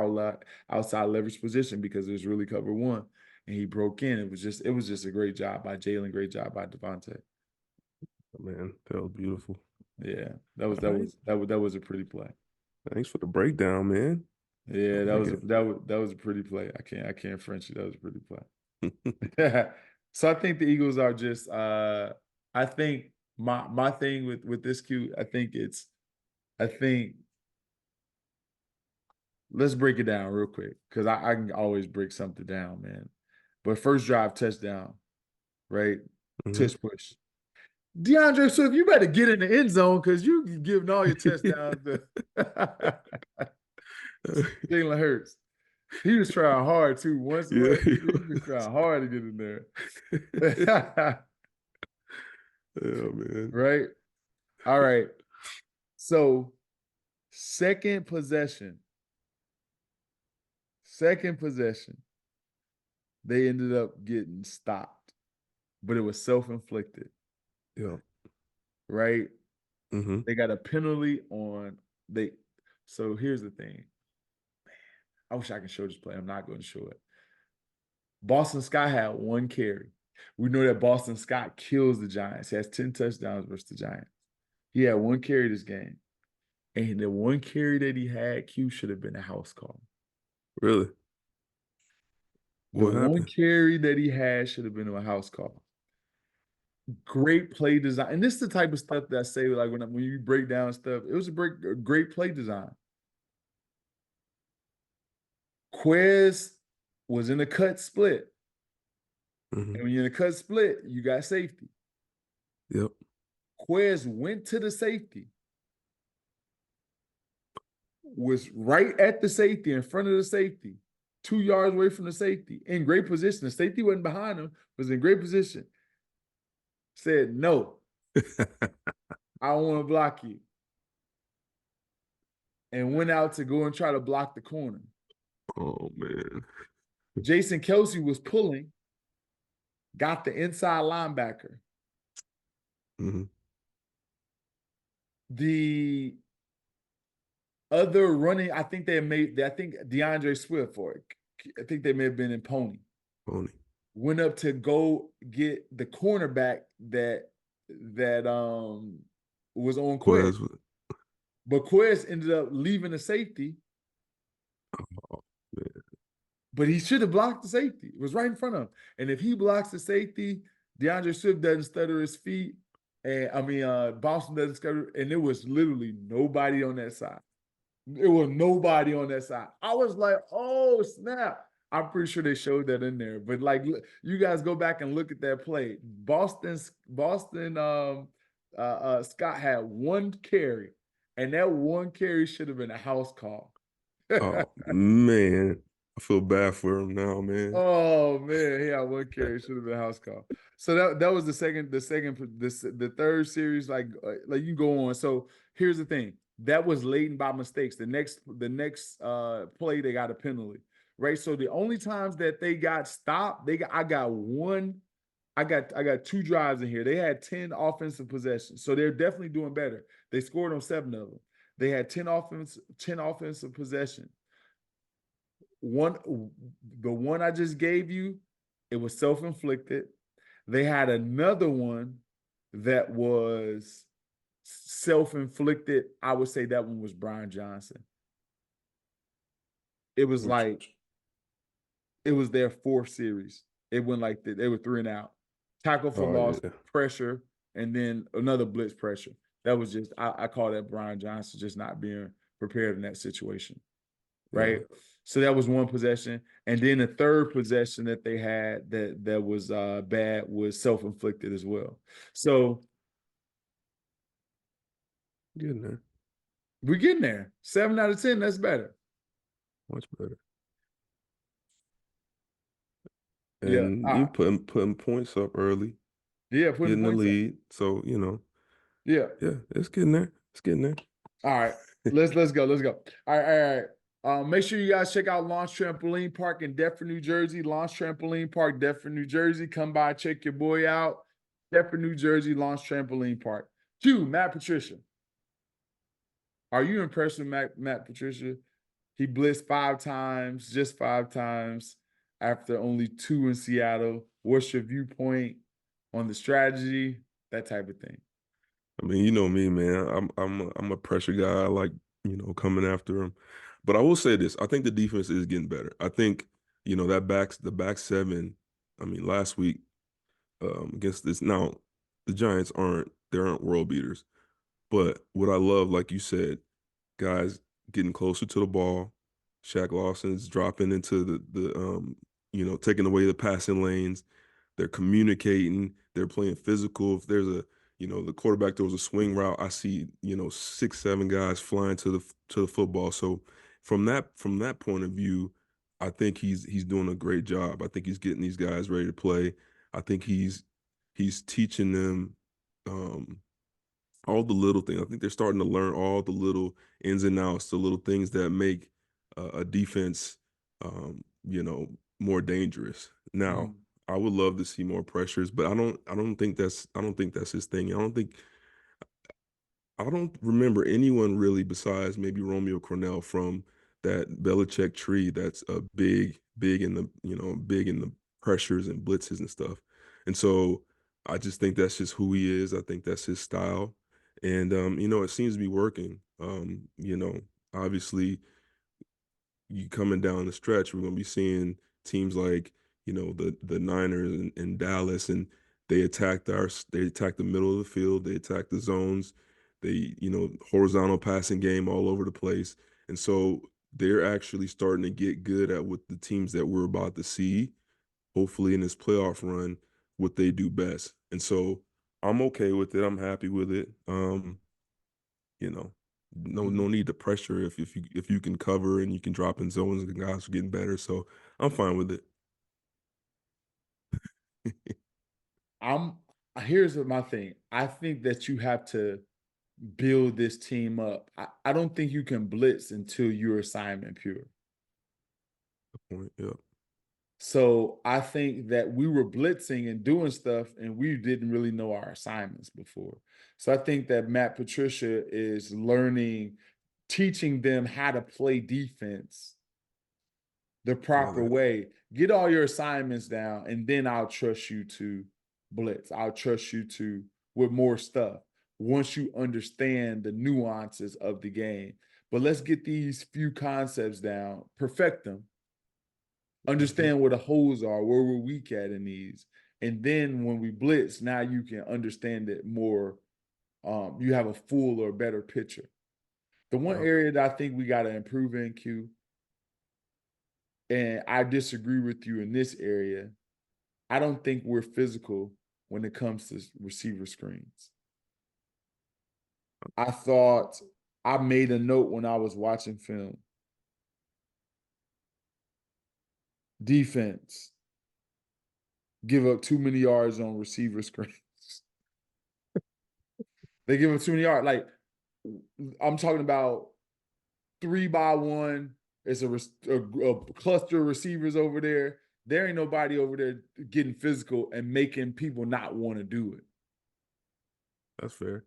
outside leverage position because it was really cover 1. And he broke in. It was just a great job by Jalen, great job by Devontae. Man, that was beautiful. Yeah, All right. that was a pretty play. Thanks for the breakdown, man. Yeah, I like it. that was a pretty play. I can't French you. That was a pretty play. So I think the Eagles are just I think my thing with this Q, I think let's break it down real quick because I can always break something down, man. But first drive touchdown, right? Mhm. Tush push. DeAndre Swift, you better get in the end zone because you giving all your touchdowns to Jalen Hurts. He was trying hard too. Yeah, He was trying hard to get in there. yeah, man. Right? All right. So second possession, they ended up getting stopped, but it was self-inflicted, Yeah. right? Mm-hmm. They got a penalty on they. So here's the thing. I wish I could show this play. I'm not going to show it. Boston Scott had 1 carry. We know that Boston Scott kills the Giants. He has 10 touchdowns versus the Giants. He had 1 carry this game. And the 1 carry that he had, Q, should have been a house call. Really? The What 1 happened? carry that he had should have been a house call. Great play design. And this is the type of stuff that I say, like when you break down stuff, it was a great play design. Quez was in a cut split. Mm-hmm. And when you're in a cut split, you got safety. Yep. Quez went to the safety, was right at the safety, in front of the safety, 2 yards away from the safety, in great position. The safety wasn't behind him, was in great position. Said, no, I don't want to block you. And went out to go and try to block the corner. Oh, man. Jason Kelsey was pulling, got the inside linebacker. Mm-hmm. The other running, I think DeAndre Swift for it. I think they may have been in Pony. Pony. Went up to go get the cornerback that was on Quez. But Quez ended up leaving the safety. Oh, man. But he should have blocked the safety. It was right in front of him. And if he blocks the safety, DeAndre Swift doesn't stutter his feet. And Boston doesn't stutter. And there was literally nobody on that side. There was nobody on that side. I was like, oh, snap. I'm pretty sure they showed that in there. But like, you guys go back and look at that play. Boston Scott had one carry, and that one carry should have been a house call. Oh man, I feel bad for him now, man. Oh man, he had one carry, should have been a house call. So that was the third series. Like you go on. So here's the thing. That was laden by mistakes. The next play, they got a penalty. Right. So the only times that they got stopped, I got two drives in here. They had 10 offensive possessions. So they're definitely doing better. They scored on 7 of them. They had 10 offensive possession. The one I just gave you, it was self-inflicted. They had another one that was self-inflicted. I would say that one was Brian Johnson. It was it was their 4th series. It went like they were 3 and out. Tackle for loss, pressure, and then another blitz pressure. That was just, I call that Brian Johnson just not being prepared in that situation. Right. Yeah. So that was one possession. And then the third possession that they had that was bad was self-inflicted as well. So getting there. We're getting there. 7 out of 10, that's better. Much better. And you putting points up early. Yeah, getting the lead. Up. So, you know. Yeah. Yeah, it's getting there. It's getting there. All right. Let's go. All right. Make sure you guys check out Launch Trampoline Park in Deptford, New Jersey. Launch Trampoline Park, Deptford, New Jersey. Come by, check your boy out. Deptford, New Jersey, Launch Trampoline Park. 2, Matt Patricia. Are you impressed with Matt Patricia? He blitzed 5 times, just 5 times, after only 2 in Seattle. What's your viewpoint on the strategy? That type of thing. I mean, you know me, man. I'm a pressure guy. I like, coming after him. But I will say this: I think the defense is getting better. I think, the back 7. I mean, last week against this. Now, the Giants aren't world beaters, but what I love, like you said, guys getting closer to the ball. Shaq Lawson's dropping into the taking away the passing lanes. They're communicating. They're playing physical. If there's the quarterback throws a swing route, I see 6, 7 guys flying to the football. So from that point of view, I think he's doing a great job. I think he's getting these guys ready to play. I think he's teaching them all the little things. I think they're starting to learn all the little ins and outs, the little things that make a defense, more dangerous. Now, I would love to see more pressures, but I don't think that's his thing. I don't remember anyone really besides maybe Romeo Cornell from that Belichick tree that's big in the pressures and blitzes and stuff. And so I just think that's just who he is. I think that's his style. And it seems to be working. Obviously you coming down the stretch, we're gonna be seeing teams like, the Niners and Dallas, and they attack the middle of the field, they attack the zones, they, horizontal passing game all over the place. And so they're actually starting to get good at what the teams that we're about to see, hopefully in this playoff run, what they do best. And so I'm okay with it. I'm happy with it. No need to pressure if you can cover and you can drop in zones and guys are getting better. So I'm fine with it. Here's my thing. I think that you have to build this team up. I don't think you can blitz until you're assignment pure. Good point. Yep. So I think that we were blitzing and doing stuff, and we didn't really know our assignments before. So I think that Matt Patricia is teaching them how to play defense the proper way. Get all your assignments down, and then I'll trust you to blitz. I'll trust you with more stuff once you understand the nuances of the game. But let's get these few concepts down, perfect them, understand where the holes are, where we're weak at in these. And then when we blitz, now you can understand it more. You have a full or better picture. The one area that I think we got to improve in, Q, and I disagree with you in this area, I don't think we're physical when it comes to receiver screens. I thought I made a note when I was watching film. Defense give up too many yards on receiver screens. They give up too many yards. Like, I'm talking about 3-by-1. It's a cluster of receivers over there. There ain't nobody over there getting physical and making people not want to do it. That's fair.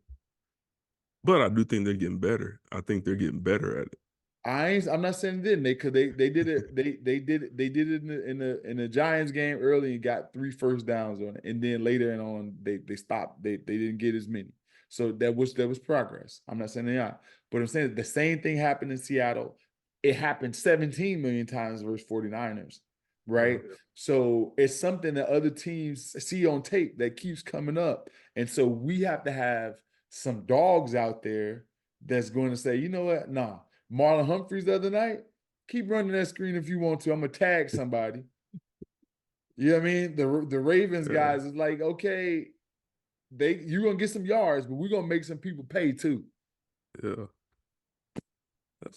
But I do think they're getting better. I think they're getting better at it. I'm not saying they didn't, because they did it. They did it in the Giants game early and got 3 first downs on it, and then later on they stopped. They didn't get as many. So that was progress. I'm not saying they are, but I'm saying the same thing happened in Seattle. It happened 17 million times versus 49ers, right? Yeah. So it's something that other teams see on tape that keeps coming up, and so we have to have some dogs out there that's going to say, you know what, nah. Marlon Humphreys the other night, keep running that screen if you want to. I'm gonna tag somebody. You know what I mean? The Ravens guys is like, okay, you're gonna get some yards, but we're gonna make some people pay too. Yeah.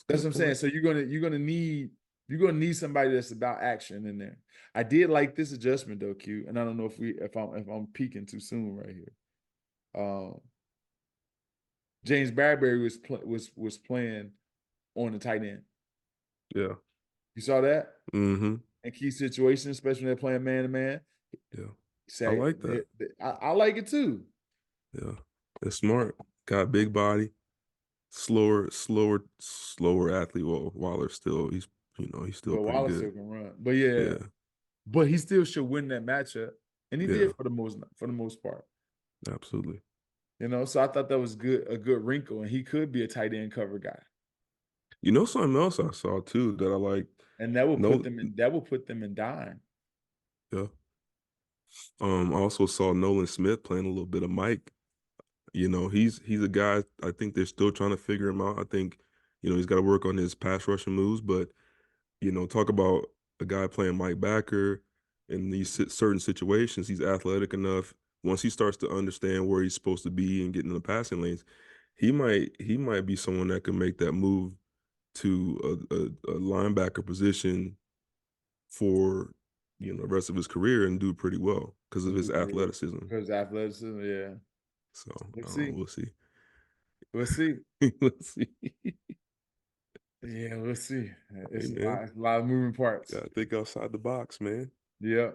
That's what I'm saying. So you're gonna need somebody that's about action in there. I did like this adjustment though, Q, and I don't know if I'm peeking too soon right here. James Bradbury was playing on the tight end. Yeah. You saw that? Mm-hmm. In key situations, especially when they're playing man-to-man. Yeah. I like that. I like it too. Yeah. They're smart. Got big body. Slower athlete. Well, Waller's still, he's still pretty Waller good. still can run. But yeah. But he still should win that matchup. And he did for the most part. Absolutely. You know, so I thought that was a good wrinkle, and he could be a tight end cover guy. You know something else I saw too that I like, and that will put them in dime. Yeah. I also saw Nolan Smith playing a little bit of Mike. You know, he's a guy, I think they're still trying to figure him out. I think, he's got to work on his pass rushing moves, but talk about a guy playing Mike Backer in these certain situations. He's athletic enough. Once he starts to understand where he's supposed to be and get in the passing lanes, he might be someone that can make that move to a linebacker position for the rest of his career and do pretty well because of his athleticism. Yeah. So we'll see. We'll see. Let's see. Yeah, we'll see. It's a lot of moving parts. Gotta think outside the box, man. Yeah.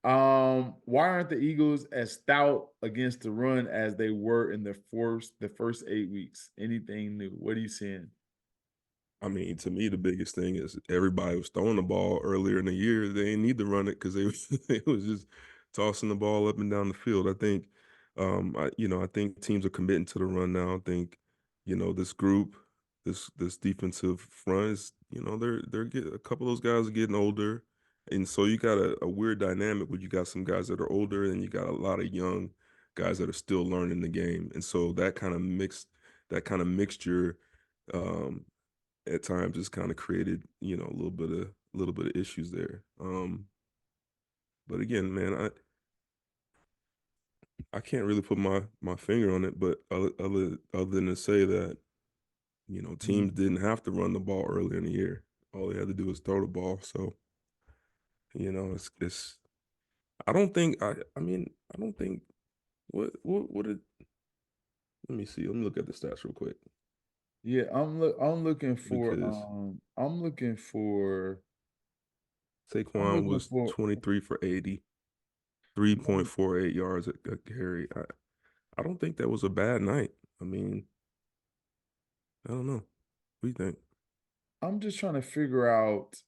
Why aren't the Eagles as stout against the run as they were in the first 8 weeks? Anything new? What are you seeing? I mean, to me, the biggest thing is everybody was throwing the ball earlier in the year. They didn't need to run it because they was just tossing the ball up and down the field. I think, I think teams are committing to the run now. I think, this group, this defensive front is, they're getting, a couple of those guys are getting older, and so you got a weird dynamic where you got some guys that are older and you got a lot of young guys that are still learning the game, and so that kind of mixture. At times it's kind of created, a little bit of issues there. But again, man, I can't really put my finger on it, but other than to say that, teams didn't have to run the ball earlier in the year. All they had to do was throw the ball. So, it's I don't think I don't think what did let me see. Let me look at the stats real quick. Yeah, I'm looking for Saquon was 23 for 80, 3.48 yards a carry. I don't think that was a bad night. I mean, I don't know. What do you think? I'm just trying to figure out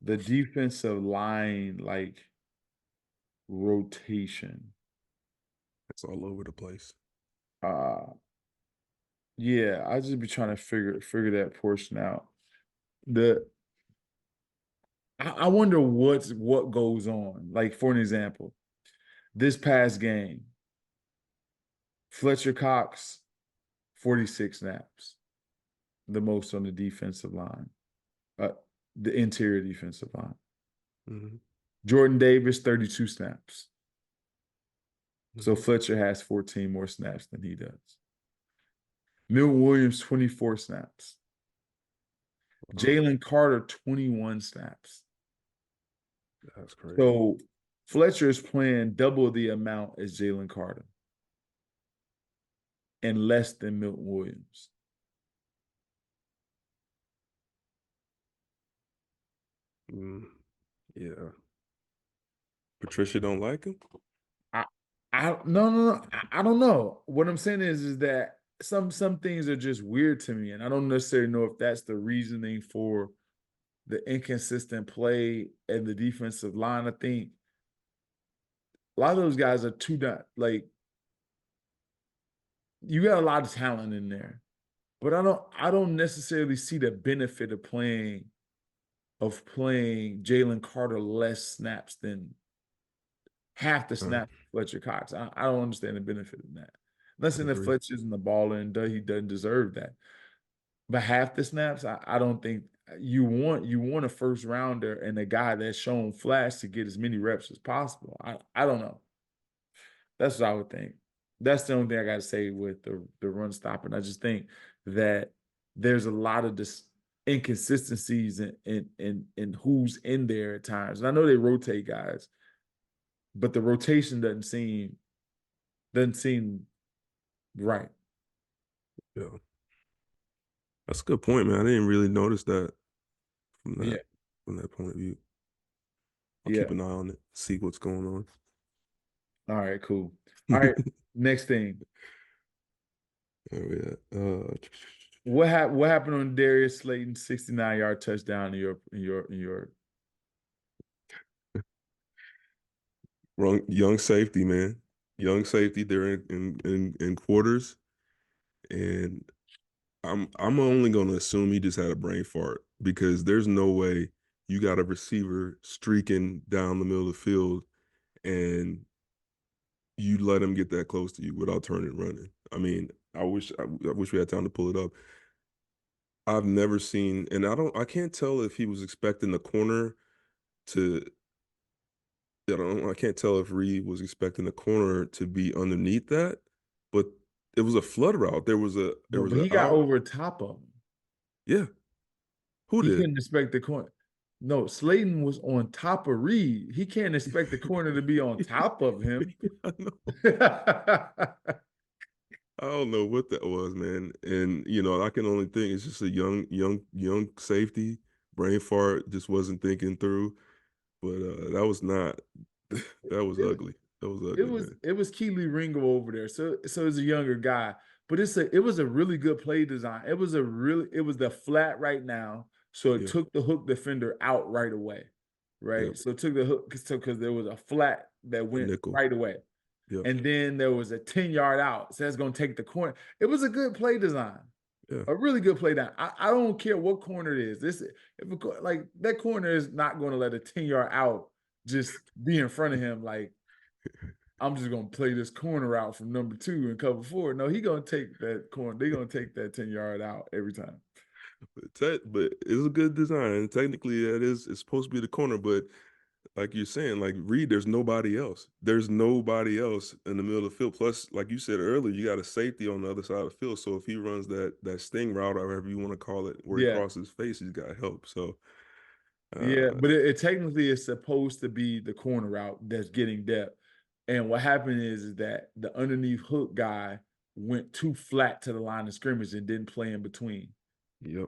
the defensive line rotation. It's all over the place. Yeah, I just be trying to figure that portion out. I wonder what goes on. Like, for an example, this past game, Fletcher Cox, 46 snaps, the most on the defensive line, the interior defensive line. Mm-hmm. Jordan Davis, 32 snaps. So Mm-hmm. Fletcher has 14 more snaps than he does. Milton Williams, 24 snaps. Jalen Carter, 21 snaps. That's crazy. So Fletcher is playing double the amount as Jalen Carter and less than Milton Williams. Yeah. Patricia don't like him? No. I don't know. What I'm saying is that some things are just weird to me, and I don't necessarily know if that's the reasoning for the inconsistent play and the defensive line. I think a lot of those guys are too like, you got a lot of talent in there, but I don't necessarily see the benefit of playing Jalen Carter less snaps than half the snap Fletcher Cox. I don't understand the benefit of that. Listen, if Fletcher's in the baller and he doesn't deserve that. But half the snaps, I don't think you want a first rounder and a guy that's shown flash to get as many reps as possible. I don't know. That's what I would think. That's the only thing I got to say with the run stopping. I just think that there's a lot of this inconsistencies in who's in there at times. And I know they rotate guys, but the rotation doesn't seem right. Yeah. That's a good point, man. I didn't really notice that from that point of view. I'll keep an eye on it, see what's going on. All right, cool. All right, next thing. What happened on Darius Slayton's 69-yard touchdown in your wrong young safety, man. Young safety, they're in quarters. And I'm only gonna assume he just had a brain fart, because there's no way you got a receiver streaking down the middle of the field and you let him get that close to you without turning and running. I mean, I wish we had time to pull it up. I've never seen, and I can't tell if he was expecting the corner to. I can't tell if Reed was expecting the corner to be underneath that, but it was a flood route. There was but he got over top of him. Yeah. Who he did? couldn't expect the corner. No, Slayton was on top of Reed. He can't expect the corner to be on top of him. I know. I don't know what that was, man. And I can only think it's just a young safety, brain fart, just wasn't thinking through. But that was not. That was ugly. That was ugly. It was Keely Ringo over there. So it's a younger guy, but it was a really good play design. It was the flat right now. So it took the hook defender out right away. Right. Yep. So it took the hook because there was a flat that went right away. Yep. And then there was a 10-yard out. So that's going to take the corner. It was a good play design. Yeah. A really good play down. I don't care what corner it is. Like that corner is not going to let a 10-yard out just be in front of him. Like, I'm just going to play this corner out from number 2 and cover 4. No, he's going to take that corner. They're going to take that 10-yard out every time. But it's a good design. Technically, it's supposed to be the corner, but like you're saying, like Reed, there's nobody else. There's nobody else in the middle of the field. Plus, like you said earlier, you got a safety on the other side of the field. So if he runs that sting route, or whatever you want to call it, where he crosses his face, he's got help. So but it technically is supposed to be the corner route that's getting depth. And what happened is that the underneath hook guy went too flat to the line of scrimmage and didn't play in between. Yep.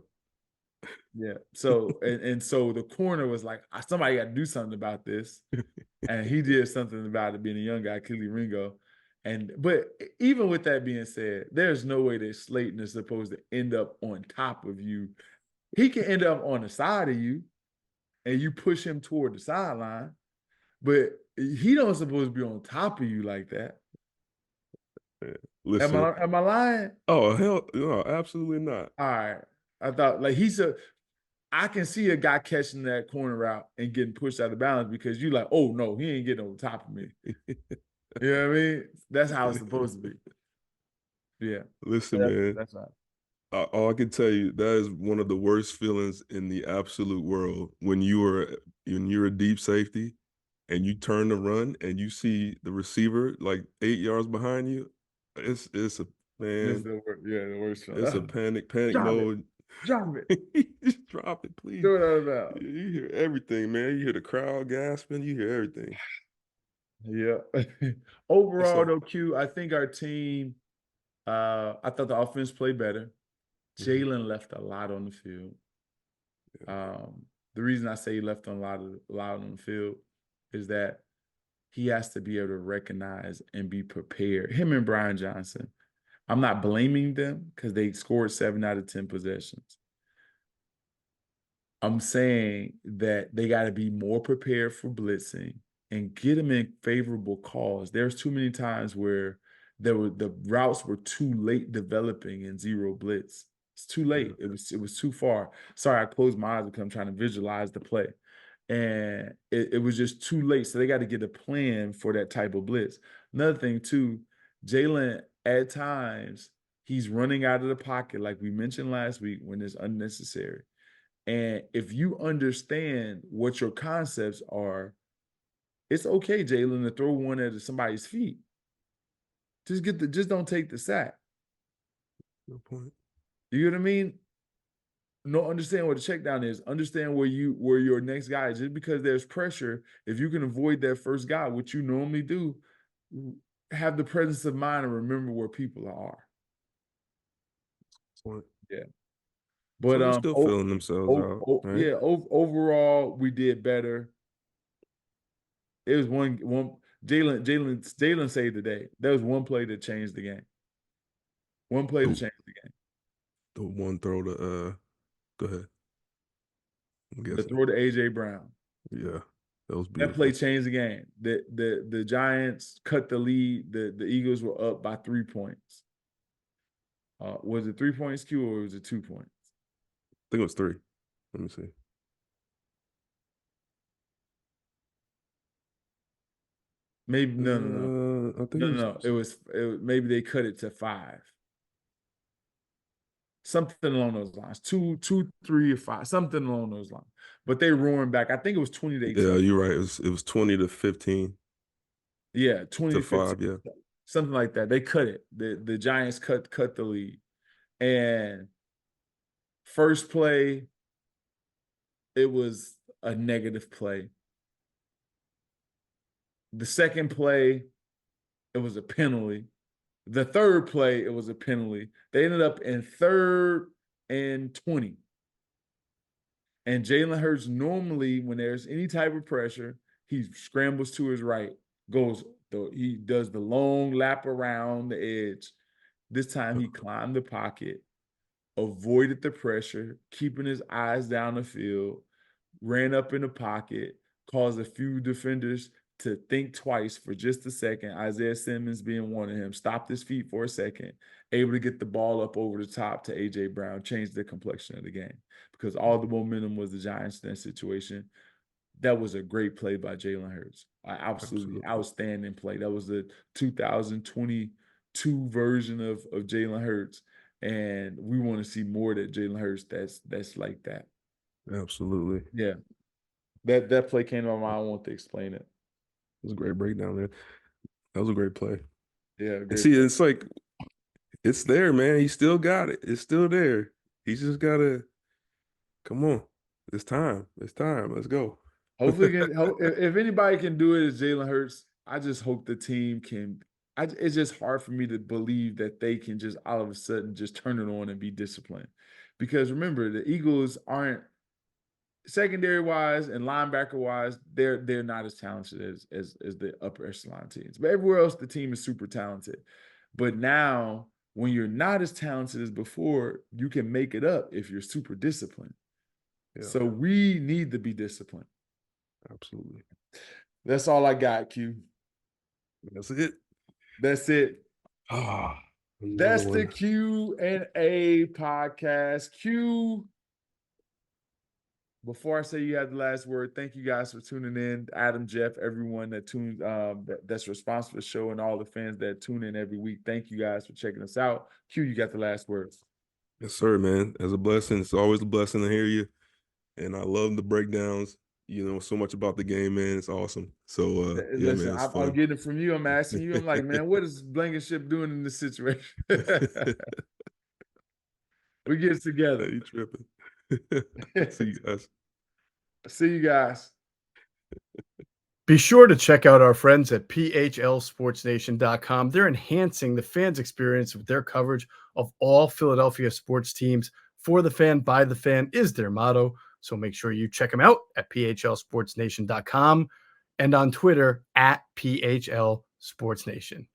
Yeah. So and so the corner was like, somebody got to do something about this, and he did something about it. Being a young guy, Keely Ringo, but even with that being said, there's no way that Slayton is supposed to end up on top of you. He can end up on the side of you, and you push him toward the sideline, but he don't supposed to be on top of you like that. Listen, am I lying? Oh hell no, absolutely not. All right. I thought like I can see a guy catching that corner route and getting pushed out of bounds because you're like, oh no, he ain't getting on top of me. You know what I mean? That's how it's supposed to be. Yeah. Listen, man. That's right. All I can tell you, that is one of the worst feelings in the absolute world when you're a deep safety and you turn to run and you see the receiver like 8 yards behind you. It's a man. The worst It's a panic Drop mode. Drop it. Just drop it, please. Do it out. You hear everything, man. You hear the crowd gasping. You hear everything. Yeah. Overall, though, Q, I think our team. I thought the offense played better. Jalen left a lot on the field. The reason I say he left on a lot on the field is that he has to be able to recognize and be prepared. Him and Brian Johnson. I'm not blaming them because they scored 7 out of 10 possessions. I'm saying that they got to be more prepared for blitzing and get them in favorable calls. There's too many times where the routes were too late developing in zero blitz. It's too late. It was too far. Sorry, I closed my eyes because I'm trying to visualize the play. And it was just too late. So they got to get a plan for that type of blitz. Another thing, too, Jalen, at times, he's running out of the pocket, like we mentioned last week, when it's unnecessary. And if you understand what your concepts are, it's okay, Jalen, to throw one at somebody's feet. Just don't take the sack. No point. You know what I mean? No, understand what a check down is. Understand where your next guy is. Just because there's pressure, if you can avoid that first guy, which you normally do, have the presence of mind and remember where people are. Yeah. But so they're still feeling themselves out. Right? Yeah, overall, we did better. It was one Jalen saved the day. There was one play that changed the game. One play to change the game. The one throw to go ahead. The throw to AJ Brown. Yeah. That was beautiful. That play changed the game. The Giants cut the lead. The Eagles were up by 3 points. Was it 3 points, Q, or was it 2 points? I think it was 3. Let me see. Maybe no. I think It was maybe they cut it to 5. Something along those lines. 2, 3, or 5. Something along those lines. But they roaring back. I think it was 20-18. Yeah, you're right. It was 20-15. Yeah, 20-5. Yeah, something like that. They cut it. The Giants cut the lead, and first play, it was a negative play. The second play, it was a penalty. The third play, it was a penalty. They ended up in 3rd and 20. And Jalen Hurts normally, when there's any type of pressure, he scrambles to his right, he does the long lap around the edge. This time he climbed the pocket, avoided the pressure, keeping his eyes down the field, ran up in the pocket, caused a few defenders to think twice for just a second. Isaiah Simmons being one of him, stopped his feet for a second, able to get the ball up over the top to A.J. Brown, changed the complexion of the game because all the momentum was the Giants in that situation. That was a great play by Jalen Hurts. Absolutely outstanding play. That was the 2022 version of Jalen Hurts. And we want to see more that Jalen Hurts that's like that. Absolutely. Yeah. That play came to my mind. I want to explain it. It was a great breakdown there. That was a great play. Yeah. It's like, it's there, man. He still got it. It's still there. He's just got to, come on. It's time. It's time. Let's go. Hopefully, if anybody can do it, it's Jalen Hurts. I just hope the team can. It's just hard for me to believe that they can just all of a sudden just turn it on and be disciplined. Because remember, the Eagles aren't secondary wise and linebacker wise. They're not as talented as the upper echelon teams. But everywhere else, the team is super talented. But now, when you're not as talented as before, you can make it up if you're super disciplined. Yeah. So we need to be disciplined. Absolutely. That's all I got, Q. That's it. That's it. Ah, that's the Q&A podcast. Q, before I say you have the last word, thank you guys for tuning in. Adam, Jeff, everyone that tunes that's responsible for the show, and all the fans that tune in every week. Thank you guys for checking us out. Q, you got the last words. Yes, sir, man. As a blessing, it's always a blessing to hear you. And I love the breakdowns. You know so much about the game, man. It's awesome. So yeah, Listen, man, it's I'm fun. getting it from you. I'm asking you. I'm like, man, what is Blankenship doing in this situation? We get it together. You tripping. See you guys. See you guys. Be sure to check out our friends at phlsportsnation.com. They're enhancing the fans' experience with their coverage of all Philadelphia sports teams. For the fan, by the fan is their motto. So make sure you check them out at phlsportsnation.com and on Twitter at phlsportsnation.